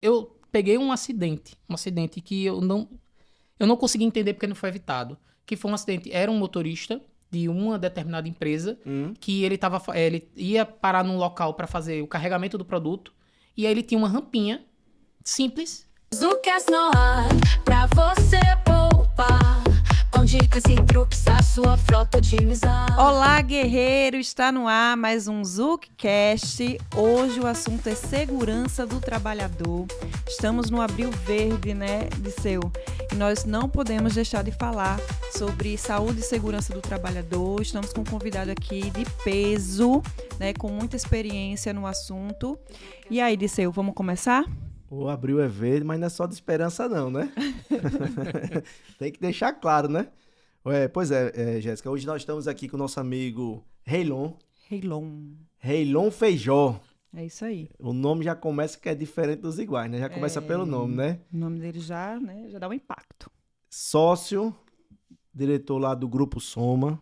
eu peguei um acidente que eu não consegui entender porque não foi evitado. Que foi um acidente, era um motorista de uma determinada empresa que ele ia parar num local para fazer o carregamento do produto e aí ele tinha uma rampinha simples. Zucas no ar, pra você poupar. Com dicas e truques a sua frota otimizar. Olá, guerreiro! Está no ar mais um ZucCast. Hoje o assunto é segurança do trabalhador. Estamos no Abril Verde, né, Disseu? E nós não podemos deixar de falar sobre saúde e segurança do trabalhador. Estamos com um convidado aqui de peso, né, com muita experiência no assunto. E aí, Disseu, vamos começar? O Abril é verde, mas não é só de esperança não, né? Tem que deixar claro, né? Pois é, Jéssica, hoje nós estamos aqui com o nosso amigo Reilon Feijó. É isso aí. O nome já começa que é diferente dos iguais, né? Já começa pelo nome, né? O nome dele já dá um impacto. Sócio, diretor lá do Grupo Soma,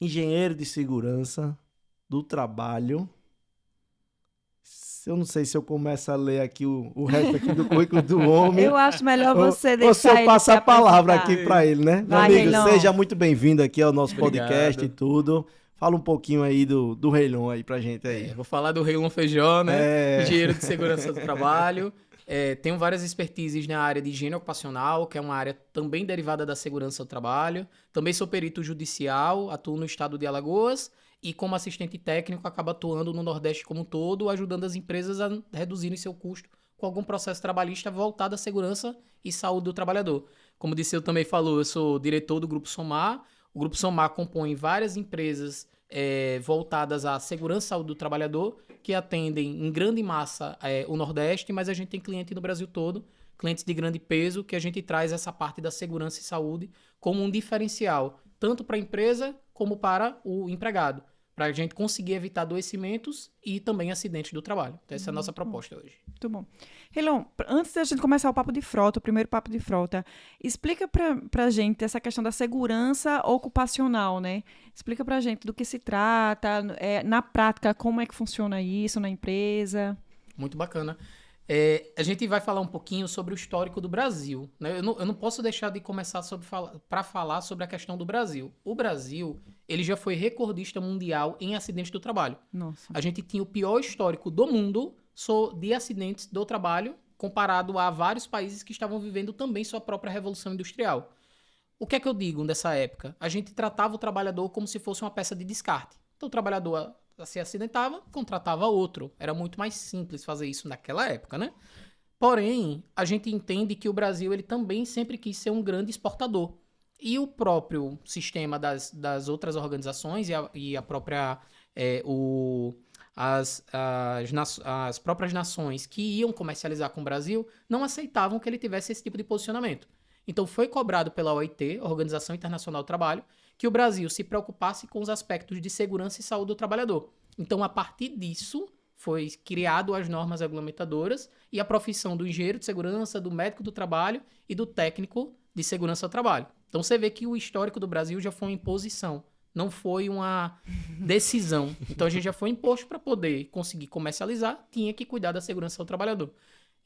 engenheiro de segurança do trabalho. Eu não sei se eu começo a ler aqui o resto aqui do currículo do homem. Eu acho melhor você deixar ou se eu ele passo se a palavra apresentar. aqui para ele, né? Vai, Meu amigo, Reilon. seja muito bem-vindo aqui ao nosso Obrigado. podcast e tudo. Fala um pouquinho aí do Reilon aí pra gente aí. Vou falar do Reilon Feijó, né? É. Engenheiro de segurança do trabalho. Tenho várias expertises na área de higiene ocupacional, que é uma área também derivada da segurança do trabalho. Também sou perito judicial, atuo no estado de Alagoas e como assistente técnico acabo atuando no Nordeste como um todo, ajudando as empresas a reduzirem seu custo com algum processo trabalhista voltado à segurança e saúde do trabalhador. Como disse, eu também falou, eu sou diretor do Grupo Somar. O Grupo Somar compõe várias empresas voltadas à segurança e saúde do trabalhador, que atendem em grande massa o Nordeste, mas a gente tem cliente no Brasil todo, clientes de grande peso, que a gente traz essa parte da segurança e saúde como um diferencial, tanto para a empresa como para o empregado, para a gente conseguir evitar adoecimentos e também acidentes do trabalho. Então, essa é a nossa proposta hoje. Muito bom. Reilon, antes da gente começar o papo de frota, o primeiro papo de frota, explica pra gente essa questão da segurança ocupacional, né? Explica pra gente do que se trata, na prática, como é que funciona isso na empresa. Muito bacana. A gente vai falar um pouquinho sobre o histórico do Brasil, né? Eu não posso deixar de começar para falar sobre a questão do Brasil. O Brasil, ele já foi recordista mundial em acidentes do trabalho. Nossa. A gente tinha o pior histórico do mundo de acidentes do trabalho, comparado a vários países que estavam vivendo também sua própria revolução industrial. O que é que eu digo dessa época? A gente tratava o trabalhador como se fosse uma peça de descarte. Então o trabalhador se acidentava, contratava outro. Era muito mais simples fazer isso naquela época, né? Porém, a gente entende que o Brasil ele também sempre quis ser um grande exportador. E o próprio sistema das outras organizações e a própria as próprias nações que iam comercializar com o Brasil não aceitavam que ele tivesse esse tipo de posicionamento. Então foi cobrado pela OIT, Organização Internacional do Trabalho, que o Brasil se preocupasse com os aspectos de segurança e saúde do trabalhador. Então, a partir disso, foi criado as normas regulamentadoras e a profissão do engenheiro de segurança, do médico do trabalho e do técnico de segurança do trabalho. Então, você vê que o histórico do Brasil já foi uma imposição, não foi uma decisão. Então, a gente já foi imposto para poder conseguir comercializar, tinha que cuidar da segurança do trabalhador.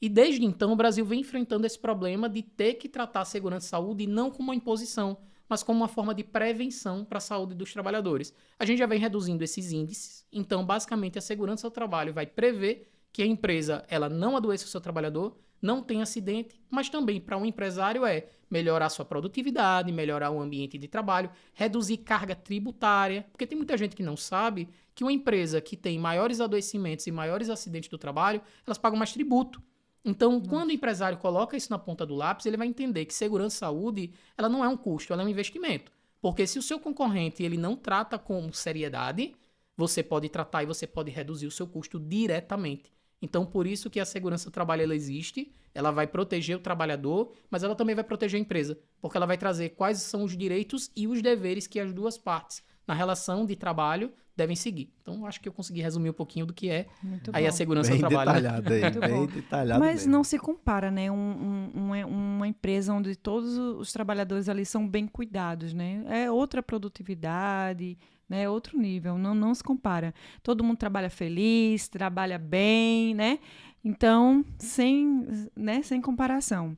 E desde então, o Brasil vem enfrentando esse problema de ter que tratar a segurança e saúde não como uma imposição, mas como uma forma de prevenção para a saúde dos trabalhadores. A gente já vem reduzindo esses índices, então, basicamente, a segurança do trabalho vai prever que a empresa ela não adoeça o seu trabalhador, não tenha acidente, mas também para um empresário melhorar sua produtividade, melhorar o ambiente de trabalho, reduzir carga tributária, porque tem muita gente que não sabe que uma empresa que tem maiores adoecimentos e maiores acidentes do trabalho, elas pagam mais tributo. Então, quando o empresário coloca isso na ponta do lápis, ele vai entender que segurança e saúde, ela não é um custo, ela é um investimento. Porque se o seu concorrente ele não trata com seriedade, você pode tratar e você pode reduzir o seu custo diretamente. Então, por isso que a segurança do trabalho ela existe, ela vai proteger o trabalhador, mas ela também vai proteger a empresa, porque ela vai trazer quais são os direitos e os deveres que as duas partes, na relação de trabalho, devem seguir. Então, acho que eu consegui resumir um pouquinho do que é Muito aí bom. a segurança Bem do trabalho. detalhado aí, Muito bem bom. detalhado Mas mesmo. não se compara, né? Uma empresa onde todos os trabalhadores ali são bem cuidados, né? É outra produtividade, né? Outro nível, não se compara. Todo mundo trabalha feliz, trabalha bem, né? Então, sem comparação.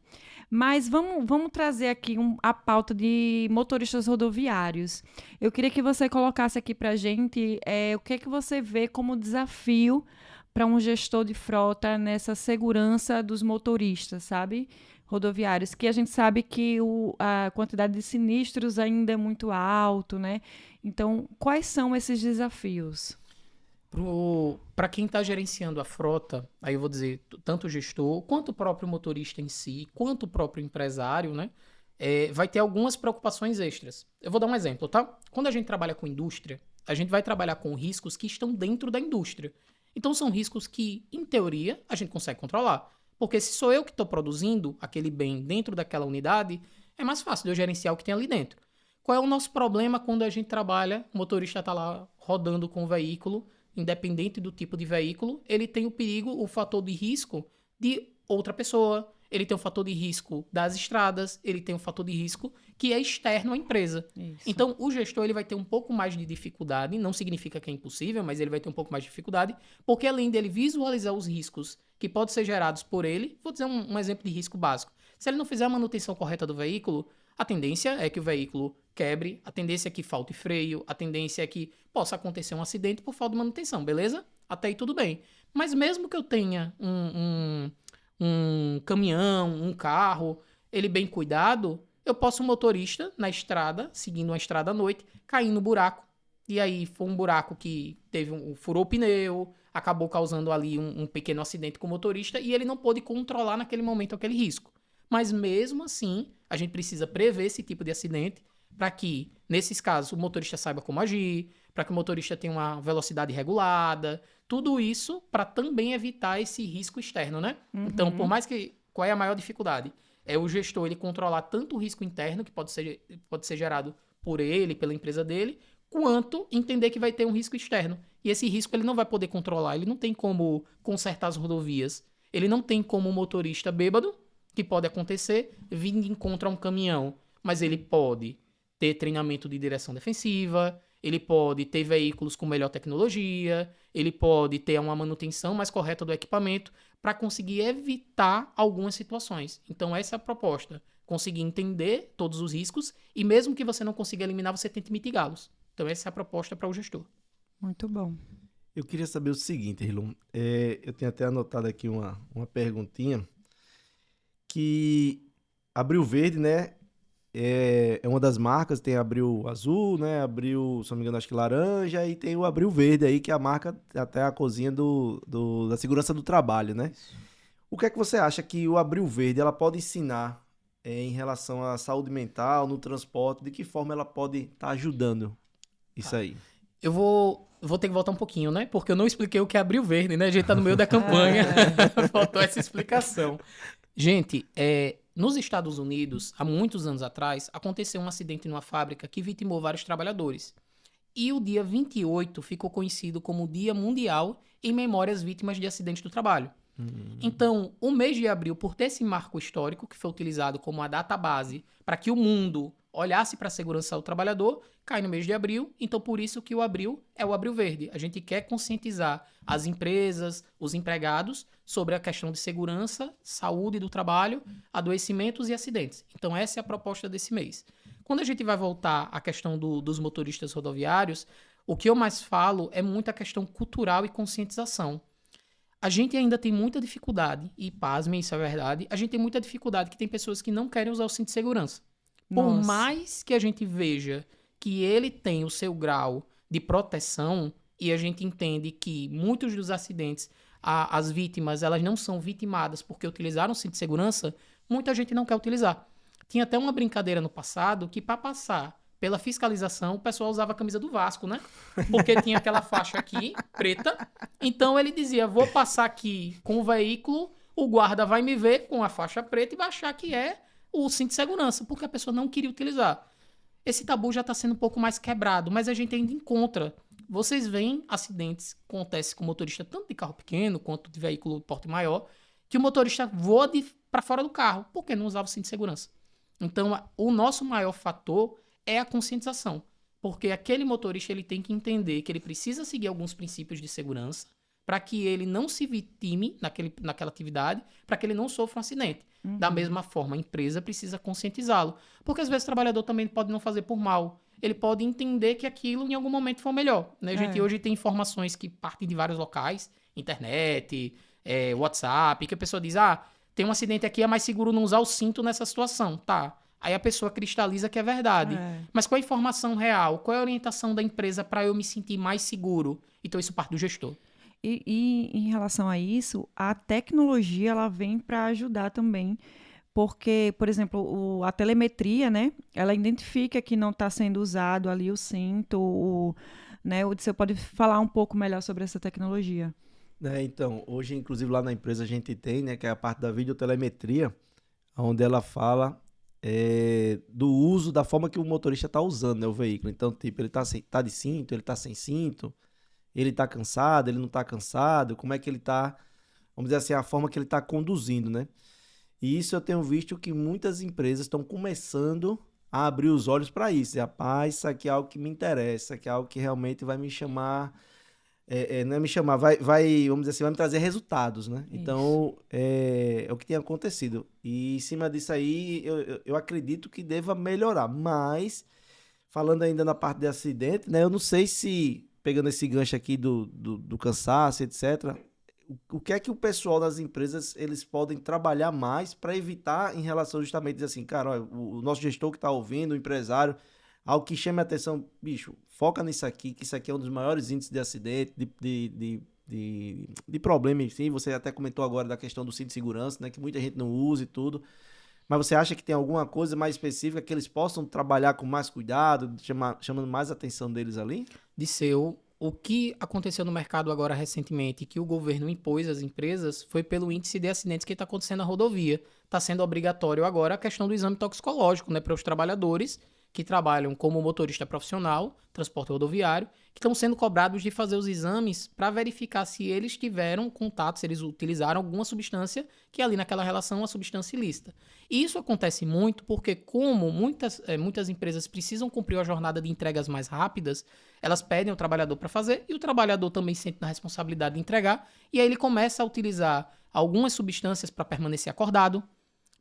Mas vamos trazer aqui a pauta de motoristas rodoviários. Eu queria que você colocasse aqui para a gente o que é que você vê como desafio para um gestor de frota nessa segurança dos motoristas, sabe? Rodoviários, que a gente sabe que a quantidade de sinistros ainda é muito alto, né? Então, quais são esses desafios? Para quem está gerenciando a frota, aí eu vou dizer, tanto o gestor, quanto o próprio motorista em si, quanto o próprio empresário, né? Vai ter algumas preocupações extras. Eu vou dar um exemplo, tá? Quando a gente trabalha com indústria, a gente vai trabalhar com riscos que estão dentro da indústria. Então são riscos que, em teoria, a gente consegue controlar. Porque se sou eu que estou produzindo aquele bem dentro daquela unidade, é mais fácil de eu gerenciar o que tem ali dentro. Qual é o nosso problema quando a gente trabalha, o motorista está lá rodando com o veículo, independente do tipo de veículo, ele tem o perigo, o fator de risco de outra pessoa, ele tem o fator de risco das estradas, ele tem o fator de risco que é externo à empresa. Isso. Então, o gestor ele vai ter um pouco mais de dificuldade, não significa que é impossível, mas ele vai ter um pouco mais de dificuldade, porque além dele visualizar os riscos que podem ser gerados por ele, vou dizer um exemplo de risco básico. Se ele não fizer a manutenção correta do veículo, a tendência é que o veículo quebre, a tendência é que falte freio, a tendência é que possa acontecer um acidente por falta de manutenção, beleza? Até aí tudo bem. Mas mesmo que eu tenha um caminhão, um carro, ele bem cuidado, eu posso, um motorista, na estrada, seguindo uma estrada à noite, cair no buraco. E aí foi um buraco que furou o pneu, acabou causando ali um pequeno acidente com o motorista e ele não pôde controlar naquele momento aquele risco. Mas mesmo assim, a gente precisa prever esse tipo de acidente para que, nesses casos, o motorista saiba como agir, para que o motorista tenha uma velocidade regulada, tudo isso para também evitar esse risco externo, né? Uhum. Então, por mais que... Qual é a maior dificuldade? É o gestor ele controlar tanto o risco interno, que pode ser gerado por ele, pela empresa dele, quanto entender que vai ter um risco externo. E esse risco ele não vai poder controlar, ele não tem como consertar as rodovias, ele não tem como um motorista bêbado, que pode acontecer, vir de encontro a um caminhão, mas ele pode ter treinamento de direção defensiva, ele pode ter veículos com melhor tecnologia, ele pode ter uma manutenção mais correta do equipamento para conseguir evitar algumas situações. Então essa é a proposta, conseguir entender todos os riscos e mesmo que você não consiga eliminar, você tente mitigá-los. Então essa é a proposta para o gestor. Muito bom. Eu queria saber o seguinte, Rilum, eu tenho até anotado aqui uma perguntinha, que Abril Verde, né, é uma das marcas, tem Abril Azul, né, Abril, se não me engano, acho que laranja, e tem o Abril Verde aí, que é a marca, até a cozinha da segurança do trabalho, né? O que é que você acha que o Abril Verde, ela pode ensinar em relação à saúde mental, no transporte, de que forma ela pode estar ajudando isso aí? Eu vou ter que voltar um pouquinho, né? Porque eu não expliquei o que é Abril Verde, né? A gente tá no meio da campanha, faltou essa explicação. Gente, nos Estados Unidos, há muitos anos atrás, aconteceu um acidente numa fábrica que vitimou vários trabalhadores. E o dia 28 ficou conhecido como o Dia Mundial em memória às vítimas de acidentes do trabalho. Então, o mês de abril, por ter esse marco histórico, que foi utilizado como a data base para que o mundo olhasse para a segurança do trabalhador, cai no mês de abril. Então, por isso que o abril é o Abril Verde. A gente quer conscientizar as empresas, os empregados, sobre a questão de segurança, saúde do trabalho, adoecimentos e acidentes. Então, essa é a proposta desse mês. Quando a gente vai voltar à questão dos motoristas rodoviários, o que eu mais falo é muito a questão cultural e conscientização. A gente ainda tem muita dificuldade, e pasmem, isso é verdade, a gente tem muita dificuldade que tem pessoas que não querem usar o cinto de segurança. Por Nossa. mais que a gente veja que ele tem o seu grau de proteção, e a gente entende que muitos dos acidentes, as vítimas, elas não são vitimadas porque utilizaram o cinto de segurança, muita gente não quer utilizar. Tinha até uma brincadeira no passado que, para passar pela fiscalização, o pessoal usava a camisa do Vasco, né? Porque tinha aquela faixa aqui, preta. Então ele dizia, vou passar aqui com o veículo, o guarda vai me ver com a faixa preta e vai achar que é o cinto de segurança, porque a pessoa não queria utilizar. Esse tabu já está sendo um pouco mais quebrado, mas a gente ainda encontra. Vocês veem acidentes que acontecem com motorista tanto de carro pequeno quanto de veículo de porte maior, que o motorista voa para fora do carro, porque não usava o cinto de segurança. Então, o nosso maior fator é a conscientização, porque aquele motorista ele tem que entender que ele precisa seguir alguns princípios de segurança para que ele não se vitime naquela atividade, para que ele não sofra um acidente. Da mesma forma, a empresa precisa conscientizá-lo. Porque às vezes o trabalhador também pode não fazer por mal. Ele pode entender que aquilo em algum momento foi melhor. Né? A gente hoje tem informações que partem de vários locais, internet, WhatsApp, que a pessoa diz, tem um acidente aqui, é mais seguro não usar o cinto nessa situação. Tá. Aí a pessoa cristaliza que é verdade. Mas qual a informação real? Qual é a orientação da empresa para eu me sentir mais seguro? Então isso parte do gestor. E em relação a isso, a tecnologia ela vem para ajudar também, porque, por exemplo, a telemetria, né, ela identifica que não está sendo usado ali o cinto, né, você pode falar um pouco melhor sobre essa tecnologia? Então, hoje, inclusive, lá na empresa a gente tem, né, que é a parte da videotelemetria, onde ela fala do uso, da forma que o motorista está usando, né, o veículo. Então, tipo, ele tá de cinto, ele tá sem cinto, ele tá cansado, ele não tá cansado, como é que ele tá, vamos dizer assim, a forma que ele tá conduzindo, né? E isso eu tenho visto que muitas empresas estão começando a abrir os olhos para isso. Rapaz, isso aqui é algo que me interessa, que é algo que realmente vai me chamar, não é me chamar, vamos dizer assim, vai me trazer resultados, né? Isso. Então, é o que tem acontecido. E em cima disso aí, eu acredito que deva melhorar. Mas, falando ainda na parte de acidente, né? Eu não sei se, pegando esse gancho aqui do cansaço, etc., o que é que o pessoal das empresas eles podem trabalhar mais para evitar em relação justamente dizer assim, cara, olha, o nosso gestor que está ouvindo, o empresário, algo que chame a atenção, bicho, foca nisso aqui, que isso aqui é um dos maiores índices de acidente, de problema, enfim. Você até comentou agora da questão do cinto de segurança, né, que muita gente não usa e tudo. Mas você acha que tem alguma coisa mais específica que eles possam trabalhar com mais cuidado, chamando mais a atenção deles ali? Disseu, o que aconteceu no mercado agora recentemente, que o governo impôs às empresas, foi pelo índice de acidentes que está acontecendo na rodovia. Está sendo obrigatório agora a questão do exame toxicológico, né, para os trabalhadores que trabalham como motorista profissional, transporte rodoviário, que estão sendo cobrados de fazer os exames para verificar se eles tiveram contato, se eles utilizaram alguma substância que ali naquela relação é uma substância ilícita. E isso acontece muito porque como muitas empresas precisam cumprir a jornada de entregas mais rápidas, elas pedem ao trabalhador para fazer e o trabalhador também sente na responsabilidade de entregar e aí ele começa a utilizar algumas substâncias para permanecer acordado,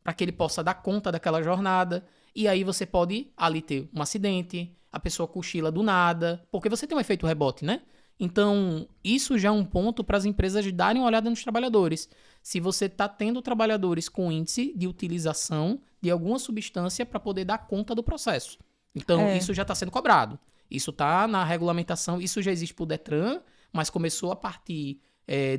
para que ele possa dar conta daquela jornada. E aí você pode ali ter um acidente, a pessoa cochila do nada, porque você tem um efeito rebote, né? Então, isso já é um ponto para as empresas darem uma olhada nos trabalhadores. Se você está tendo trabalhadores com índice de utilização de alguma substância para poder dar conta do processo. Então, isso já está sendo cobrado. Isso está na regulamentação, isso já existe para o Detran, mas começou a partir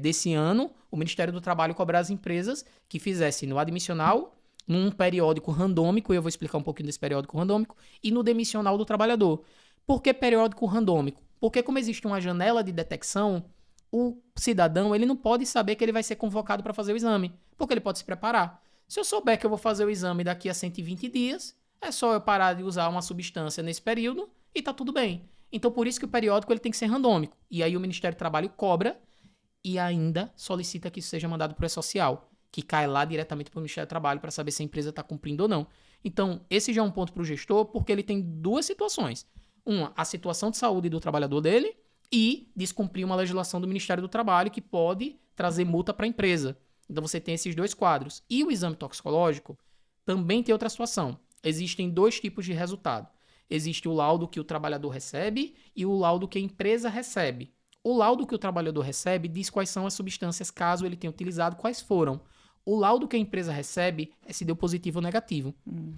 desse ano o Ministério do Trabalho cobrar as empresas que fizessem no admissional, num periódico randômico, e eu vou explicar um pouquinho desse periódico randômico, e no demissional do trabalhador. Por que periódico randômico? Porque como existe uma janela de detecção, o cidadão ele não pode saber que ele vai ser convocado para fazer o exame, porque ele pode se preparar. Se eu souber que eu vou fazer o exame daqui a 120 dias, é só eu parar de usar uma substância nesse período e tá tudo bem. Então por isso que o periódico ele tem que ser randômico. E aí o Ministério do Trabalho cobra e ainda solicita que isso seja mandado para o E-Social, que cai lá diretamente para o Ministério do Trabalho para saber se a empresa está cumprindo ou não. Então, esse já é um ponto para o gestor, porque ele tem duas situações. Uma, a situação de saúde do trabalhador dele e descumprir uma legislação do Ministério do Trabalho que pode trazer multa para a empresa. Então, você tem esses dois quadros. E o exame toxicológico também tem outra situação. Existem dois tipos de resultado. Existe o laudo que o trabalhador recebe e o laudo que a empresa recebe. O laudo que o trabalhador recebe diz quais são as substâncias, caso ele tenha utilizado, quais foram. O laudo que a empresa recebe é se deu positivo ou negativo.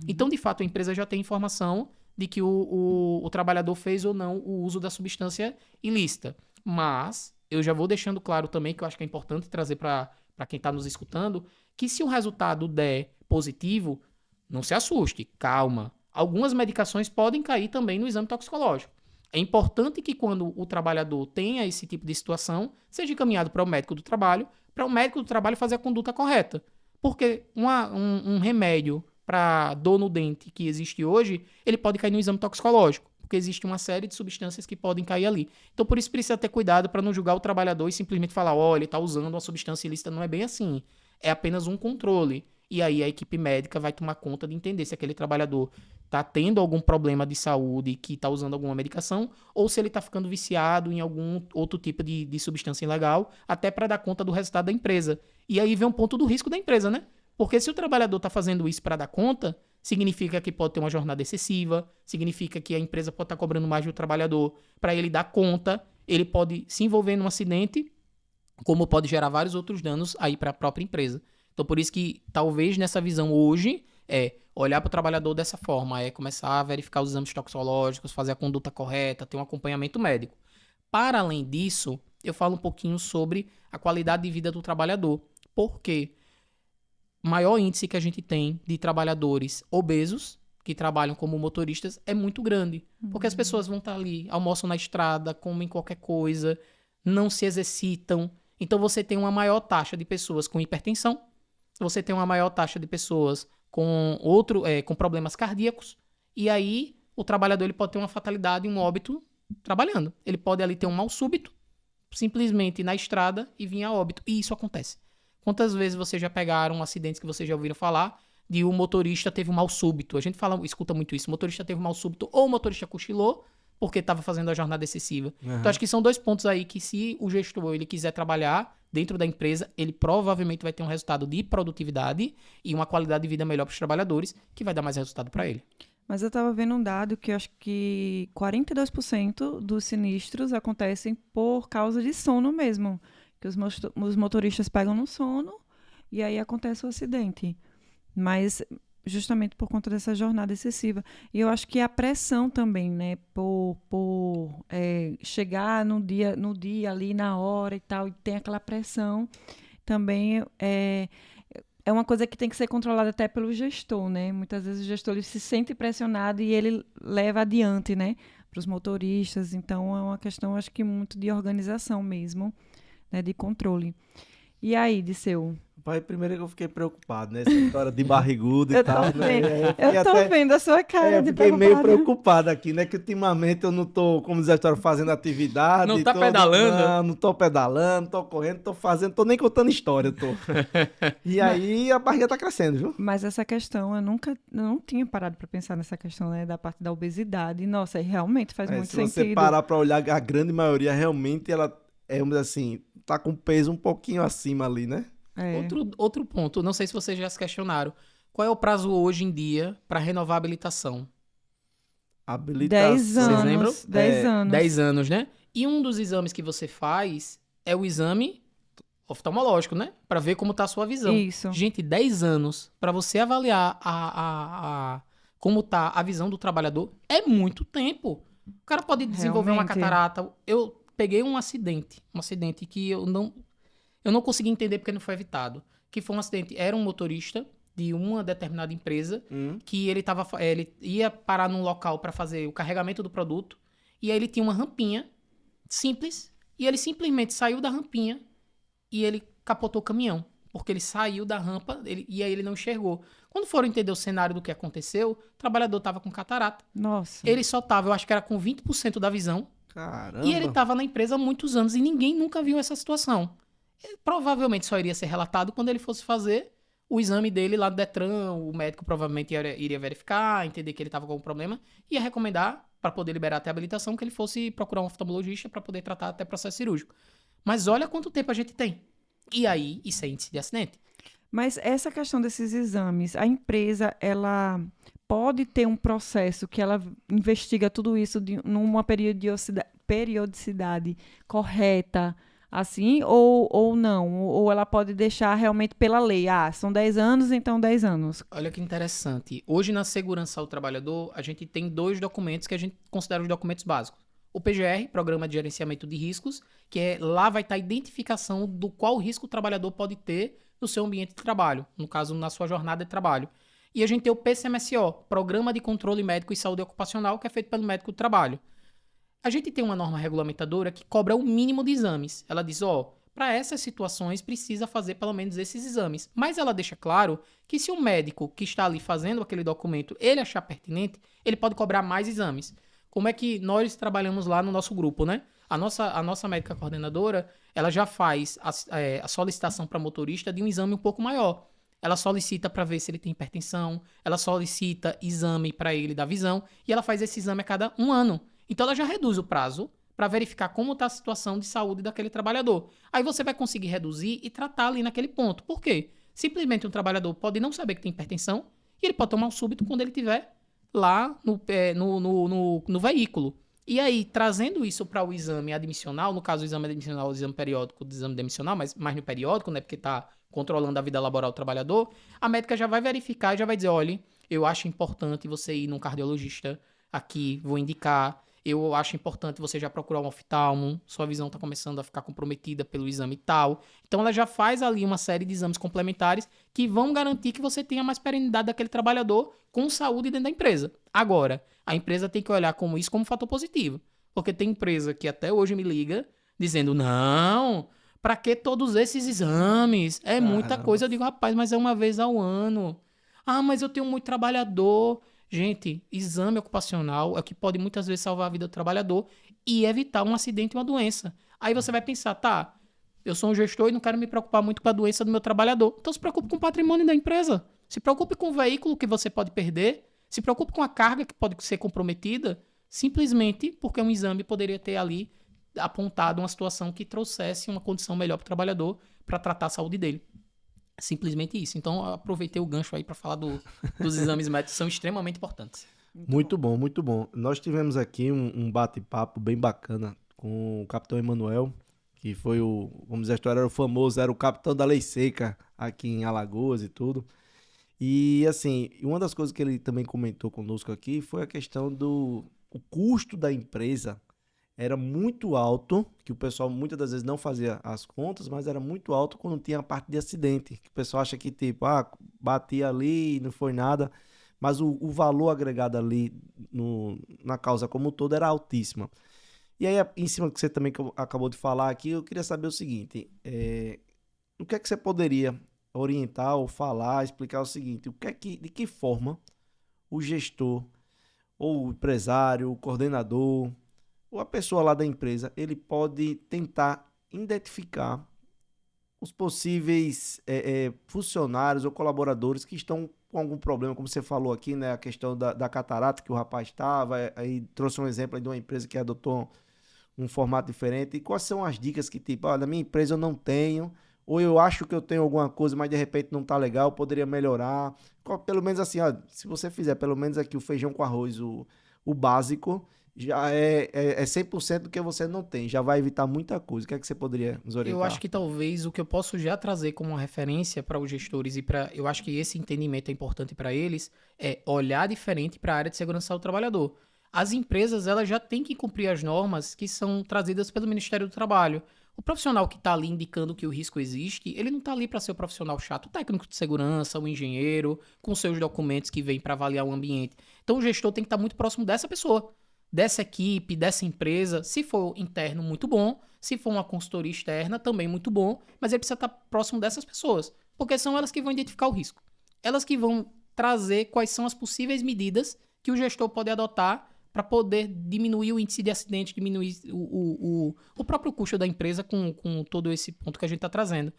Então, de fato, a empresa já tem informação de que o trabalhador fez ou não o uso da substância ilícita. Mas, eu já vou deixando claro também, que eu acho que é importante trazer para quem está nos escutando, que se o resultado der positivo, não se assuste, calma. Algumas medicações podem cair também no exame toxicológico. É importante que quando o trabalhador tenha esse tipo de situação, seja encaminhado para o médico do trabalho, para o médico do trabalho fazer a conduta correta. Porque um remédio para dor no dente que existe hoje, ele pode cair no exame toxicológico, porque existe uma série de substâncias que podem cair ali. Então, por isso precisa ter cuidado para não julgar o trabalhador e simplesmente falar, olha, ele está usando uma substância ilícita. Não é bem assim. É apenas um controle. E aí a equipe médica vai tomar conta de entender se aquele trabalhador tá tendo algum problema de saúde, que tá usando alguma medicação, ou se ele tá ficando viciado em algum outro tipo de substância ilegal, até para dar conta do resultado da empresa. E aí vem um ponto do risco da empresa, né? Porque se o trabalhador tá fazendo isso para dar conta, significa que pode ter uma jornada excessiva, significa que a empresa pode estar cobrando mais do trabalhador para ele dar conta, ele pode se envolver num acidente, como pode gerar vários outros danos aí para a própria empresa. Então, por isso que talvez nessa visão hoje é olhar para o trabalhador dessa forma, é começar a verificar os exames toxicológicos, fazer a conduta correta, ter um acompanhamento médico. Para além disso, eu falo um pouquinho sobre a qualidade de vida do trabalhador. Por quê? O maior índice que a gente tem de trabalhadores obesos que trabalham como motoristas é muito grande. Porque as pessoas vão estar ali, almoçam na estrada, comem qualquer coisa, não se exercitam. Então você tem uma maior taxa de pessoas com hipertensão, você tem uma maior taxa de pessoas com problemas cardíacos, e aí o trabalhador ele pode ter uma fatalidade, um óbito trabalhando. Ele pode ali ter um mal súbito, simplesmente na estrada e vir a óbito. E isso acontece. Quantas vezes vocês já pegaram acidentes que vocês já ouviram falar de um motorista teve um mal súbito? A gente escuta muito isso. O motorista teve um mal súbito ou o motorista cochilou porque estava fazendo a jornada excessiva. Então, acho que são 2 pontos aí que se o gestor ele quiser trabalhar dentro da empresa, ele provavelmente vai ter um resultado de produtividade e uma qualidade de vida melhor para os trabalhadores, que vai dar mais resultado para ele. Mas eu estava vendo um dado que eu acho que 42% dos sinistros acontecem por causa de sono mesmo. Que os motoristas pegam no sono e aí acontece o acidente. Mas justamente por conta dessa jornada excessiva. E eu acho que a pressão também, né? Por chegar no dia ali, na hora e tal, e tem aquela pressão, também é uma coisa que tem que ser controlada até pelo gestor, né? Muitas vezes o gestor ele se sente pressionado e ele leva adiante, né? Para os motoristas. Então, é uma questão, acho que muito de organização mesmo, né? De controle. E aí, Disseu? Pai, primeiro que eu fiquei preocupado, né? Essa história de barrigudo e tal, né? Eu tô vendo a sua cara de fiquei preocupado. meio preocupado aqui, né? Que ultimamente eu não tô, como diz a história, fazendo atividade. Não tá pedalando? Não tô pedalando, tô correndo, tô nem contando história, tô. E aí a barriga tá crescendo, viu? Mas essa questão, eu não tinha parado para pensar nessa questão, né? Da parte da obesidade. Nossa, realmente faz muito sentido. Se você parar para olhar, a grande maioria realmente, ela assim, tá com peso um pouquinho acima ali, né? É. Outro ponto, não sei se vocês já se questionaram. Qual é o prazo hoje em dia para renovar a habilitação? 10 anos. Vocês lembram? 10 anos. 10 anos, né? E um dos exames que você faz é o exame oftalmológico, né? Para ver como tá a sua visão. Isso. Gente, 10 anos para você avaliar como tá a visão do trabalhador é muito tempo. O cara pode desenvolver uma Realmente. catarata. Eu peguei um acidente que eu não consegui entender porque não foi evitado. Que foi um acidente, era um motorista de uma determinada empresa que ele ia parar num local para fazer o carregamento do produto e aí ele tinha uma rampinha simples e ele simplesmente saiu da rampinha e ele capotou o caminhão, porque ele saiu da rampa e aí ele não enxergou. Quando foram entender o cenário do que aconteceu, o trabalhador estava com catarata. Nossa. Ele só estava, eu acho que era com 20% da visão. Caramba. E ele estava na empresa há muitos anos e ninguém nunca viu essa situação. Ele provavelmente só iria ser relatado quando ele fosse fazer o exame dele lá do Detran. O médico provavelmente iria verificar, entender que ele estava com algum problema e ia recomendar, para poder liberar até a habilitação, que ele fosse procurar um oftalmologista para poder tratar até processo cirúrgico. Mas olha quanto tempo a gente tem. E aí, isso é índice de acidente. Mas essa questão desses exames, a empresa, ela pode ter um processo que ela investiga tudo isso numa periodicidade correta, assim, ou não? Ou ela pode deixar realmente pela lei? Ah, são 10 anos, então 10 anos. Olha que interessante. Hoje, na segurança ao trabalhador, a gente tem 2 documentos que a gente considera os documentos básicos. O PGR, Programa de Gerenciamento de Riscos, que lá vai estar a identificação do qual risco o trabalhador pode ter no seu ambiente de trabalho, no caso, na sua jornada de trabalho. E a gente tem o PCMSO, Programa de Controle Médico e Saúde Ocupacional, que é feito pelo médico do trabalho. A gente tem uma norma regulamentadora que cobra o mínimo de exames. Ela diz, para essas situações precisa fazer pelo menos esses exames. Mas ela deixa claro que se o médico que está ali fazendo aquele documento, ele achar pertinente, ele pode cobrar mais exames. Como é que nós trabalhamos lá no nosso grupo, né? A nossa médica coordenadora, ela já faz a solicitação para motorista de um exame um pouco maior. ela solicita para ver se ele tem hipertensão, ela solicita exame para ele da visão, e ela faz esse exame a cada 1 ano. Então ela já reduz o prazo para verificar como está a situação de saúde daquele trabalhador. Aí você vai conseguir reduzir e tratar ali naquele ponto. Por quê? Simplesmente um trabalhador pode não saber que tem hipertensão e ele pode tomar um súbito quando ele estiver lá no veículo. E aí, trazendo isso para o exame admissional, no caso o exame admissional, o exame periódico, o exame demissional, mas mais no periódico, né, porque está controlando a vida laboral do trabalhador, a médica já vai verificar e já vai dizer, olha, eu acho importante você ir num cardiologista aqui, vou indicar. Eu acho importante você já procurar um oftalmo, sua visão está começando a ficar comprometida pelo exame e tal. Então ela já faz ali uma série de exames complementares que vão garantir que você tenha mais perenidade daquele trabalhador com saúde dentro da empresa. Agora, a empresa tem que olhar como isso como fator positivo. Porque tem empresa que até hoje me liga dizendo, não, para que todos esses exames? É muita coisa. Eu digo, rapaz, mas é uma vez ao ano. Ah, mas eu tenho muito trabalhador. Gente, exame ocupacional é o que pode muitas vezes salvar a vida do trabalhador e evitar um acidente e uma doença. Aí você vai pensar, tá, eu sou um gestor e não quero me preocupar muito com a doença do meu trabalhador. Então se preocupe com o patrimônio da empresa. Se preocupe com o veículo que você pode perder. Se preocupe com a carga que pode ser comprometida. Simplesmente porque um exame poderia ter ali apontado uma situação que trouxesse uma condição melhor para o trabalhador para tratar a saúde dele. Simplesmente isso. Então, eu aproveitei o gancho aí para falar dos exames médicos, que são extremamente importantes. Muito bom, muito bom. Nós tivemos aqui um bate-papo bem bacana com o capitão Emanuel, que foi vamos dizer, a história era o famoso, era o capitão da lei seca aqui em Alagoas e tudo. E, assim, uma das coisas que ele também comentou conosco aqui foi a questão o custo da empresa era muito alto, que o pessoal muitas das vezes não fazia as contas, mas era muito alto quando tinha a parte de acidente, que o pessoal acha que tipo, bati ali, não foi nada, mas o valor agregado ali na causa como um todo era altíssimo. E aí, em cima do que você também acabou de falar aqui, eu queria saber o seguinte, o que é que você poderia orientar ou falar, explicar o seguinte, de que forma o gestor, ou o empresário, o coordenador, ou a pessoa lá da empresa, ele pode tentar identificar os possíveis funcionários ou colaboradores que estão com algum problema, como você falou aqui, né, a questão da catarata que o rapaz estava, aí trouxe um exemplo aí de uma empresa que adotou um formato diferente, e quais são as dicas que tipo, olha, na minha empresa eu não tenho, ou eu acho que eu tenho alguma coisa, mas de repente não tá legal, poderia melhorar, pelo menos assim, ó, se você fizer pelo menos aqui o feijão com arroz, o básico, já é 100% do que você não tem, já vai evitar muita coisa. O que é que você poderia nos orientar? Eu acho que talvez o que eu posso já trazer como uma referência para os gestores eu acho que esse entendimento é importante para eles, é olhar diferente para a área de segurança do trabalhador. As empresas, elas já têm que cumprir as normas que são trazidas pelo Ministério do Trabalho. O profissional que está ali indicando que o risco existe, ele não está ali para ser o profissional chato, o técnico de segurança, o engenheiro, com seus documentos que vêm para avaliar o ambiente. Então o gestor tem que estar muito próximo dessa pessoa, dessa equipe, dessa empresa. Se for interno, muito bom. Se for uma consultoria externa, também muito bom. Mas ele precisa estar próximo dessas pessoas, porque são elas que vão identificar o risco. Elas que vão trazer quais são as possíveis medidas que o gestor pode adotar para poder diminuir o índice de acidente, diminuir o próprio custo da empresa com todo esse ponto que a gente está trazendo.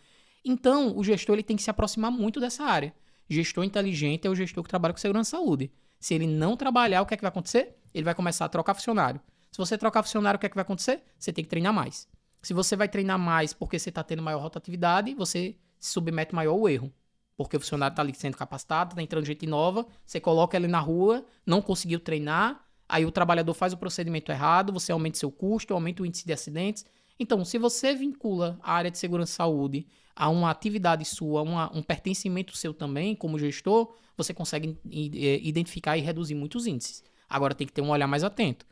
Então, o gestor ele tem que se aproximar muito dessa área. Gestor inteligente é o gestor que trabalha com segurança e saúde. Se ele não trabalhar, o que é que vai acontecer? Ele vai começar a trocar funcionário. Se você trocar funcionário, o que é que vai acontecer? Você tem que treinar mais. Se você vai treinar mais porque você está tendo maior rotatividade, você se submete maior ao erro. Porque o funcionário está ali sendo capacitado, está entrando gente nova, você coloca ele na rua, não conseguiu treinar, aí o trabalhador faz o procedimento errado, você aumenta seu custo, aumenta o índice de acidentes. Então, se você vincula a área de segurança e saúde a uma atividade sua, um pertencimento seu também, como gestor, você consegue identificar e reduzir muitos índices. Agora, tem que ter um olhar mais atento.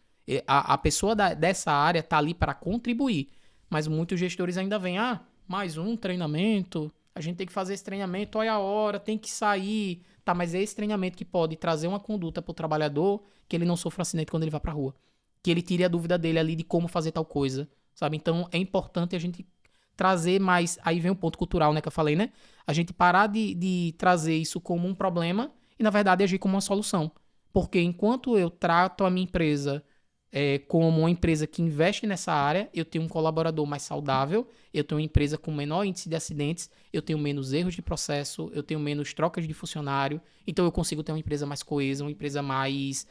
A pessoa dessa área está ali para contribuir, mas muitos gestores ainda vêm, mais um treinamento, a gente tem que fazer esse treinamento, olha a hora, tem que sair. Tá, mas é esse treinamento que pode trazer uma conduta para o trabalhador que ele não sofra acidente quando ele vai para a rua. Que ele tire a dúvida dele ali de como fazer tal coisa, sabe? Então, é importante a gente trazer mais... Aí vem o ponto cultural, né, que eu falei, né? A gente parar de trazer isso como um problema e, na verdade, agir como uma solução. Porque enquanto eu trato a minha empresa como uma empresa que investe nessa área, eu tenho um colaborador mais saudável, eu tenho uma empresa com menor índice de acidentes, eu tenho menos erros de processo, eu tenho menos trocas de funcionário, então eu consigo ter uma empresa mais coesa, uma empresa mais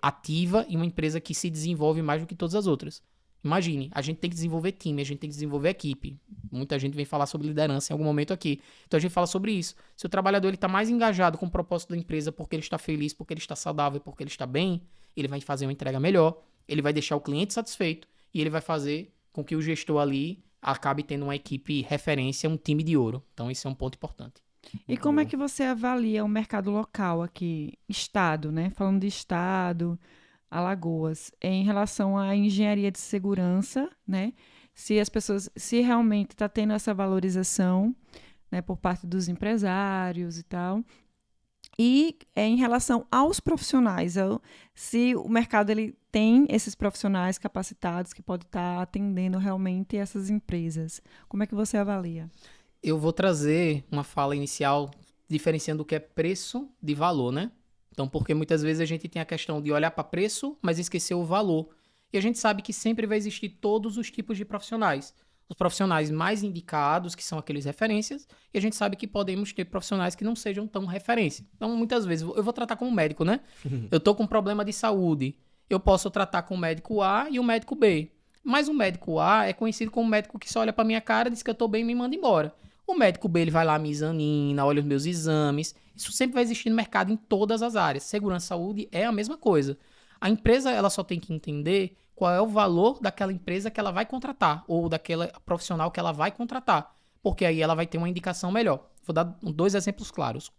ativa e uma empresa que se desenvolve mais do que todas as outras. Imagine, a gente tem que desenvolver time, a gente tem que desenvolver equipe. Muita gente vem falar sobre liderança em algum momento aqui. Então a gente fala sobre isso. Se o trabalhador está mais engajado com o propósito da empresa porque ele está feliz, porque ele está saudável, porque ele está bem, ele vai fazer uma entrega melhor, ele vai deixar o cliente satisfeito e ele vai fazer com que o gestor ali acabe tendo uma equipe referência, um time de ouro. Então esse é um ponto importante. E como é que você avalia o mercado local aqui, estado, né? Falando de estado, Alagoas, em relação à engenharia de segurança, né? Se realmente está tendo essa valorização, né, por parte dos empresários e tal. E em relação aos profissionais, se o mercado ele tem esses profissionais capacitados que podem estar atendendo realmente essas empresas. Como é que você avalia? Eu vou trazer uma fala inicial diferenciando o que é preço de valor, né? Então, porque muitas vezes a gente tem a questão de olhar para preço, mas esquecer o valor. E a gente sabe que sempre vai existir todos os tipos de profissionais. Os profissionais mais indicados, que são aqueles referências, e a gente sabe que podemos ter profissionais que não sejam tão referência. Então, muitas vezes, eu vou tratar como médico, né? Eu tô com um problema de saúde. Eu posso tratar com o médico A e o médico B. Mas o médico A é conhecido como um médico que só olha pra minha cara, diz que eu tô bem e me manda embora. O médico B, ele vai lá, me examina, olha os meus exames. Isso sempre vai existir no mercado em todas as áreas. Segurança e saúde é a mesma coisa. A empresa, ela só tem que entender qual é o valor daquela empresa que ela vai contratar, ou daquela profissional que ela vai contratar, porque aí ela vai ter uma indicação melhor. Vou dar 2 exemplos claros.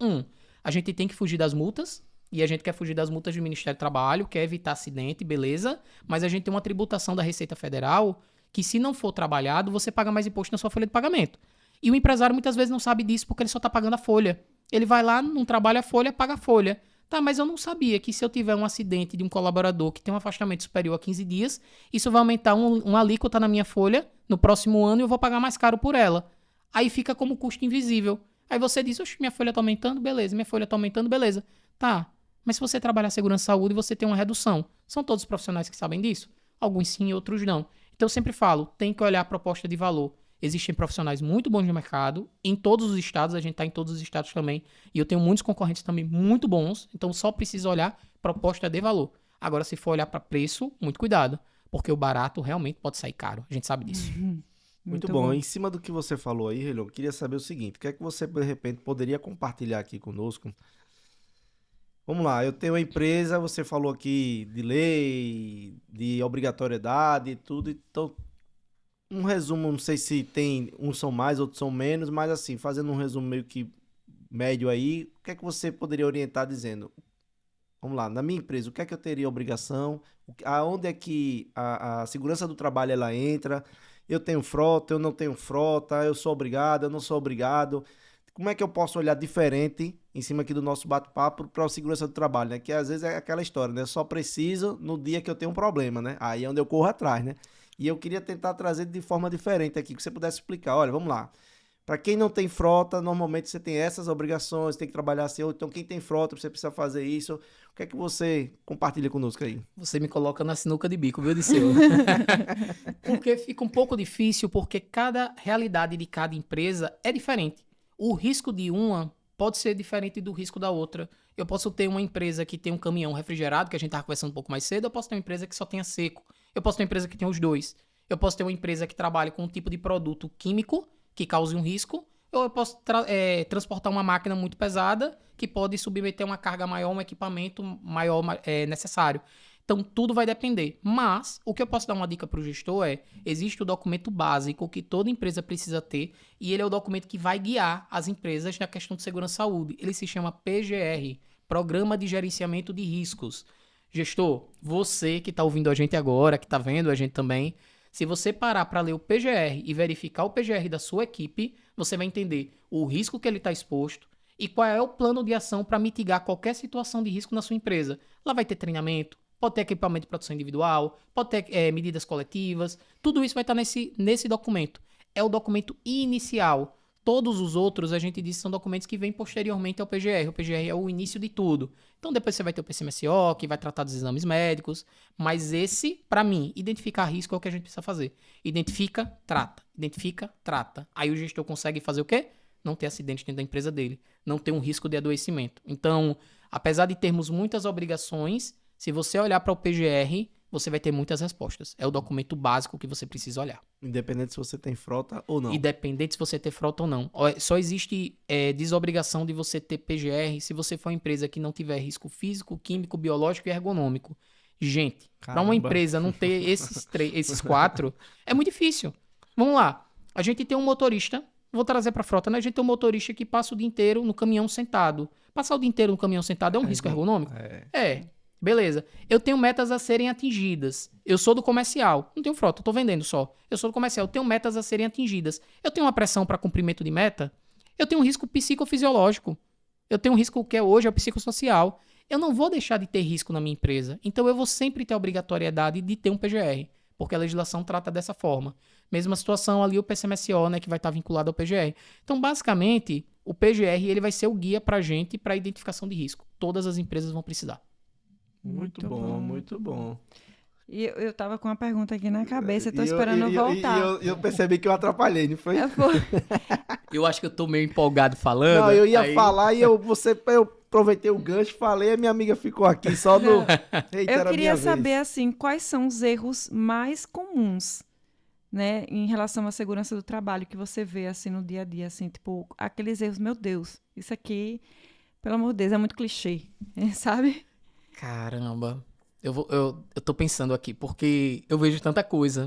A gente tem que fugir das multas, e a gente quer fugir das multas do Ministério do Trabalho, quer evitar acidente, beleza, mas a gente tem uma tributação da Receita Federal que, se não for trabalhado, você paga mais imposto na sua folha de pagamento. E o empresário muitas vezes não sabe disso porque ele só está pagando a folha. Ele vai lá, não trabalha a folha, paga a folha. Tá, mas eu não sabia que se eu tiver um acidente de um colaborador que tem um afastamento superior a 15 dias, isso vai aumentar uma alíquota na minha folha no próximo ano e eu vou pagar mais caro por ela. Aí fica como custo invisível. Aí você diz, oxe, minha folha tá aumentando, beleza, minha folha tá aumentando, beleza. Tá, mas se você trabalhar segurança e saúde, você tem uma redução. São todos os profissionais que sabem disso? Alguns sim, outros não. Então eu sempre falo, tem que olhar a proposta de valor. Existem profissionais muito bons no mercado, em todos os estados, a gente está em todos os estados também, e eu tenho muitos concorrentes também muito bons, então só precisa olhar proposta de valor. Agora, se for olhar para preço, muito cuidado, porque o barato realmente pode sair caro, a gente sabe disso. Muito bom. Em cima do que você falou aí, Relon, eu queria saber o seguinte, o que é que você, de repente, poderia compartilhar aqui conosco? Vamos lá, eu tenho uma empresa, você falou aqui de lei, de obrigatoriedade e tudo, então... Um resumo, não sei se tem, uns são mais, outros são menos, mas assim, fazendo um resumo meio que médio aí, o que é que você poderia orientar dizendo? Vamos lá, na minha empresa, o que é que eu teria obrigação? Aonde é que a segurança do trabalho ela entra? Eu tenho frota, eu não tenho frota, eu sou obrigado, eu não sou obrigado. Como é que eu posso olhar diferente em cima aqui do nosso bate-papo para a segurança do trabalho, né? Que às vezes é aquela história, né? Eu só preciso no dia que eu tenho um problema, né? Aí é onde eu corro atrás, né? E eu queria tentar trazer de forma diferente aqui, que você pudesse explicar. Olha, vamos lá. Para quem não tem frota, normalmente você tem essas obrigações, tem que trabalhar assim. Então, quem tem frota, você precisa fazer isso. O que é que você compartilha conosco aí? Você me coloca na sinuca de bico, viu, Disseu? Porque fica um pouco difícil, porque cada realidade de cada empresa é diferente. O risco de uma pode ser diferente do risco da outra. Eu posso ter uma empresa que tem um caminhão refrigerado, que a gente estava conversando um pouco mais cedo, eu posso ter uma empresa que só tenha seco. Eu posso ter uma empresa que tenha os dois. Eu posso ter uma empresa que trabalhe com um tipo de produto químico que cause um risco, ou eu posso transportar uma máquina muito pesada que pode submeter uma carga maior, um equipamento maior necessário. Então, tudo vai depender. Mas, o que eu posso dar uma dica para o gestor existe o documento básico que toda empresa precisa ter, e ele é o documento que vai guiar as empresas na questão de segurança e saúde. Ele se chama PGR, Programa de Gerenciamento de Riscos. Gestor, você que está ouvindo a gente agora, que está vendo a gente também, se você parar para ler o PGR e verificar o PGR da sua equipe, você vai entender o risco que ele está exposto e qual é o plano de ação para mitigar qualquer situação de risco na sua empresa. Lá vai ter treinamento, pode ter equipamento de proteção individual, pode ter medidas coletivas, tudo isso vai estar nesse documento. É o documento inicial. Todos os outros, a gente diz que são documentos que vêm posteriormente ao PGR. O PGR é o início de tudo. Então, depois você vai ter o PCMSO, que vai tratar dos exames médicos. Mas esse, para mim, identificar risco é o que a gente precisa fazer. Identifica, trata. Identifica, trata. Aí o gestor consegue fazer o quê? Não ter acidente dentro da empresa dele. Não ter um risco de adoecimento. Então, apesar de termos muitas obrigações, se você olhar para o PGR, você vai ter muitas respostas. É o documento básico que você precisa olhar. Independente se você tem frota ou não. Independente se você ter frota ou não. Só existe desobrigação de você ter PGR se você for uma empresa que não tiver risco físico, químico, biológico e ergonômico. Gente, para uma empresa não ter esses 4, é muito difícil. Vamos lá. A gente tem um motorista, vou trazer para a frota, né? A gente tem um motorista que passa o dia inteiro no caminhão sentado. Passar o dia inteiro no caminhão sentado é um risco ergonômico? Beleza. Eu tenho metas a serem atingidas. Eu sou do comercial. Não tenho frota, eu tô vendendo só. Eu sou do comercial. Eu tenho metas a serem atingidas. Eu tenho uma pressão para cumprimento de meta. Eu tenho um risco psicofisiológico. Eu tenho um risco que hoje é o psicossocial. Eu não vou deixar de ter risco na minha empresa. Então eu vou sempre ter a obrigatoriedade de ter um PGR. Porque a legislação trata dessa forma. Mesma situação ali o PCMSO, né, que vai estar vinculado ao PGR. Então, basicamente, o PGR ele vai ser o guia pra gente para identificação de risco. Todas as empresas vão precisar. Muito bom, muito bom. E eu tava com uma pergunta aqui na cabeça, eu tô esperando voltar. E eu percebi que eu atrapalhei, não foi? Eu acho que eu tô meio empolgado falando. Não, eu ia falar e eu aproveitei o gancho, falei, a minha amiga ficou aqui só no... Eita, eu queria saber, assim, quais são os erros mais comuns, né, em relação à segurança do trabalho que você vê, assim, no dia a dia, assim, tipo, aqueles erros, meu Deus, isso aqui, pelo amor de Deus, é muito clichê, sabe? Caramba, eu tô pensando aqui, porque eu vejo tanta coisa.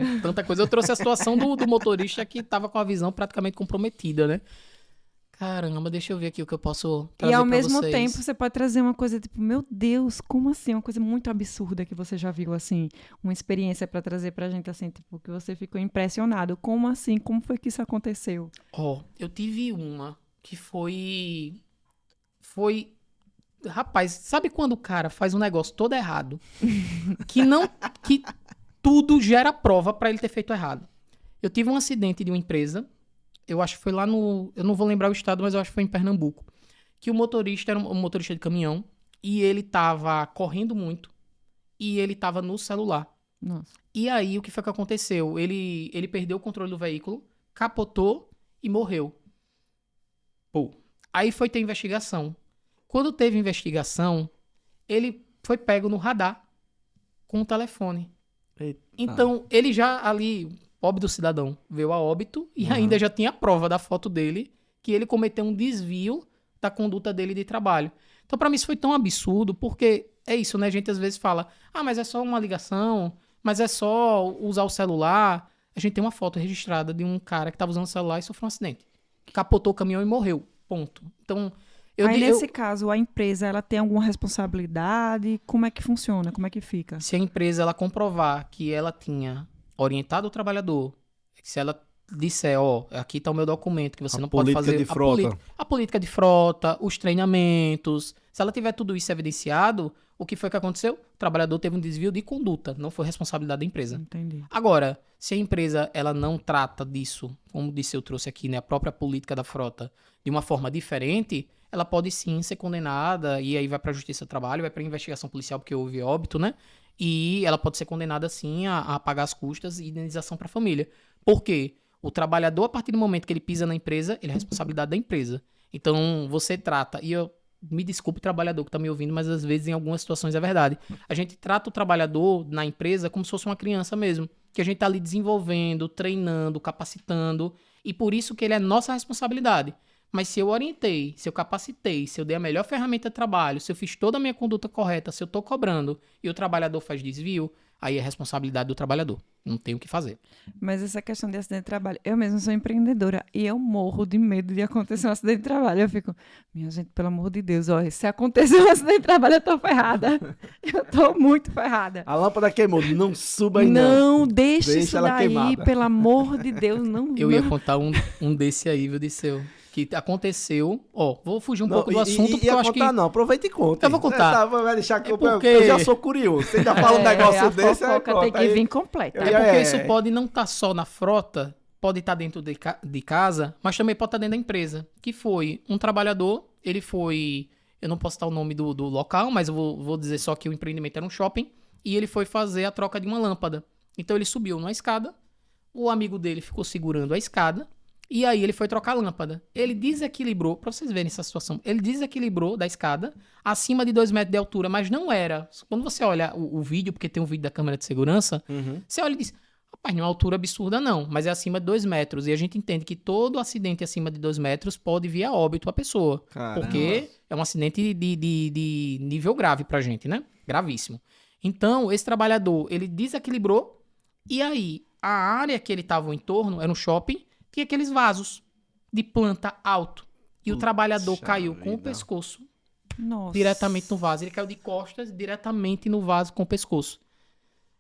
Eu trouxe a situação do motorista que tava com a visão praticamente comprometida, né? Caramba, deixa eu ver aqui o que eu posso trazer pra vocês. E ao mesmo tempo você pode trazer uma coisa tipo, meu Deus, como assim? Uma coisa muito absurda que você já viu, assim, uma experiência pra trazer pra gente, assim, tipo, que você ficou impressionado. Como assim? Como foi que isso aconteceu? Eu tive uma que foi... Rapaz, sabe quando o cara faz um negócio todo errado? Que tudo gera prova pra ele ter feito errado. Eu tive um acidente de uma empresa, eu acho que foi lá no... Eu não vou lembrar o estado, mas eu acho que foi em Pernambuco. Que o motorista era um motorista de caminhão e ele tava correndo muito e ele tava no celular. Nossa. E aí, o que foi que aconteceu? Ele perdeu o controle do veículo, capotou e morreu. Aí foi ter investigação. Quando teve investigação, ele foi pego no radar com o telefone. Eita. Então, ele já ali, pobre do cidadão, veio a óbito e ainda já tinha a prova da foto dele que ele cometeu um desvio da conduta dele de trabalho. Então, pra mim, isso foi tão absurdo, porque é isso, né? A gente às vezes fala, mas é só uma ligação, mas é só usar o celular. A gente tem uma foto registrada de um cara que tava usando o celular e sofreu um acidente. Capotou o caminhão e morreu. Ponto. Então... nesse caso, a empresa, ela tem alguma responsabilidade? Como é que funciona? Como é que fica? Se a empresa, ela comprovar que ela tinha orientado o trabalhador, se ela disser, aqui tá o meu documento, que você não pode fazer... A política de frota, os treinamentos, se ela tiver tudo isso evidenciado, o que foi que aconteceu? O trabalhador teve um desvio de conduta, não foi responsabilidade da empresa. Entendi. Agora, se a empresa, ela não trata disso, como disse, eu trouxe aqui, né, a própria política da frota, de uma forma diferente... ela pode sim ser condenada, e aí vai para a Justiça do Trabalho, vai para a investigação policial porque houve óbito, né? E ela pode ser condenada sim a pagar as custas e indenização para a família. Por quê? O trabalhador, a partir do momento que ele pisa na empresa, ele é responsabilidade da empresa. Então, você trata, e eu me desculpe, trabalhador que está me ouvindo, mas às vezes em algumas situações é verdade. A gente trata o trabalhador na empresa como se fosse uma criança mesmo, que a gente está ali desenvolvendo, treinando, capacitando, e por isso que ele é nossa responsabilidade. Mas se eu orientei, se eu capacitei, se eu dei a melhor ferramenta de trabalho, se eu fiz toda a minha conduta correta, se eu estou cobrando e o trabalhador faz desvio, aí é responsabilidade do trabalhador. Não tem o que fazer. Mas essa questão de acidente de trabalho, eu mesma sou empreendedora e eu morro de medo de acontecer um acidente de trabalho. Eu fico, minha gente, pelo amor de Deus, se acontecer um acidente de trabalho, eu tô ferrada. Eu tô muito ferrada. A lâmpada queimou, não suba aí não. Não, deixa isso ela daí, queimada. Pelo amor de Deus, não. Eu ia contar um desse aí, viu, Disseu? Que aconteceu, vou fugir um pouco do assunto, porque eu acho que... Não, aproveita e conta. Eu vou contar. Vai deixar que porque... eu já sou curioso. Você ainda fala um negócio desse, a fofoca tem que vir completa. Porque isso pode não estar só na frota, pode estar dentro de casa, mas também pode estar dentro da empresa. Que foi um trabalhador, ele foi... Eu não posso citar o nome do local, mas eu vou dizer só que o empreendimento era um shopping. E ele foi fazer a troca de uma lâmpada. Então ele subiu numa escada, o amigo dele ficou segurando a escada, e aí ele foi trocar a lâmpada. Ele desequilibrou, pra vocês verem essa situação, ele desequilibrou da escada acima de 2 metros de altura, mas não era. Quando você olha o vídeo, porque tem um vídeo da câmera de segurança, você olha e diz, rapaz, não é uma altura absurda não, mas é acima de 2 metros. E a gente entende que todo acidente acima de 2 metros pode vir a óbito a pessoa. Caramba. Porque é um acidente de nível grave pra gente, né? Gravíssimo. Então, esse trabalhador, ele desequilibrou, e aí, a área que ele tava, o entorno, era um shopping, tinha aqueles vasos de planta alto. E o trabalhador Puxa caiu com o vida. pescoço Nossa. diretamente no vaso. Ele caiu de costas diretamente no vaso com o pescoço.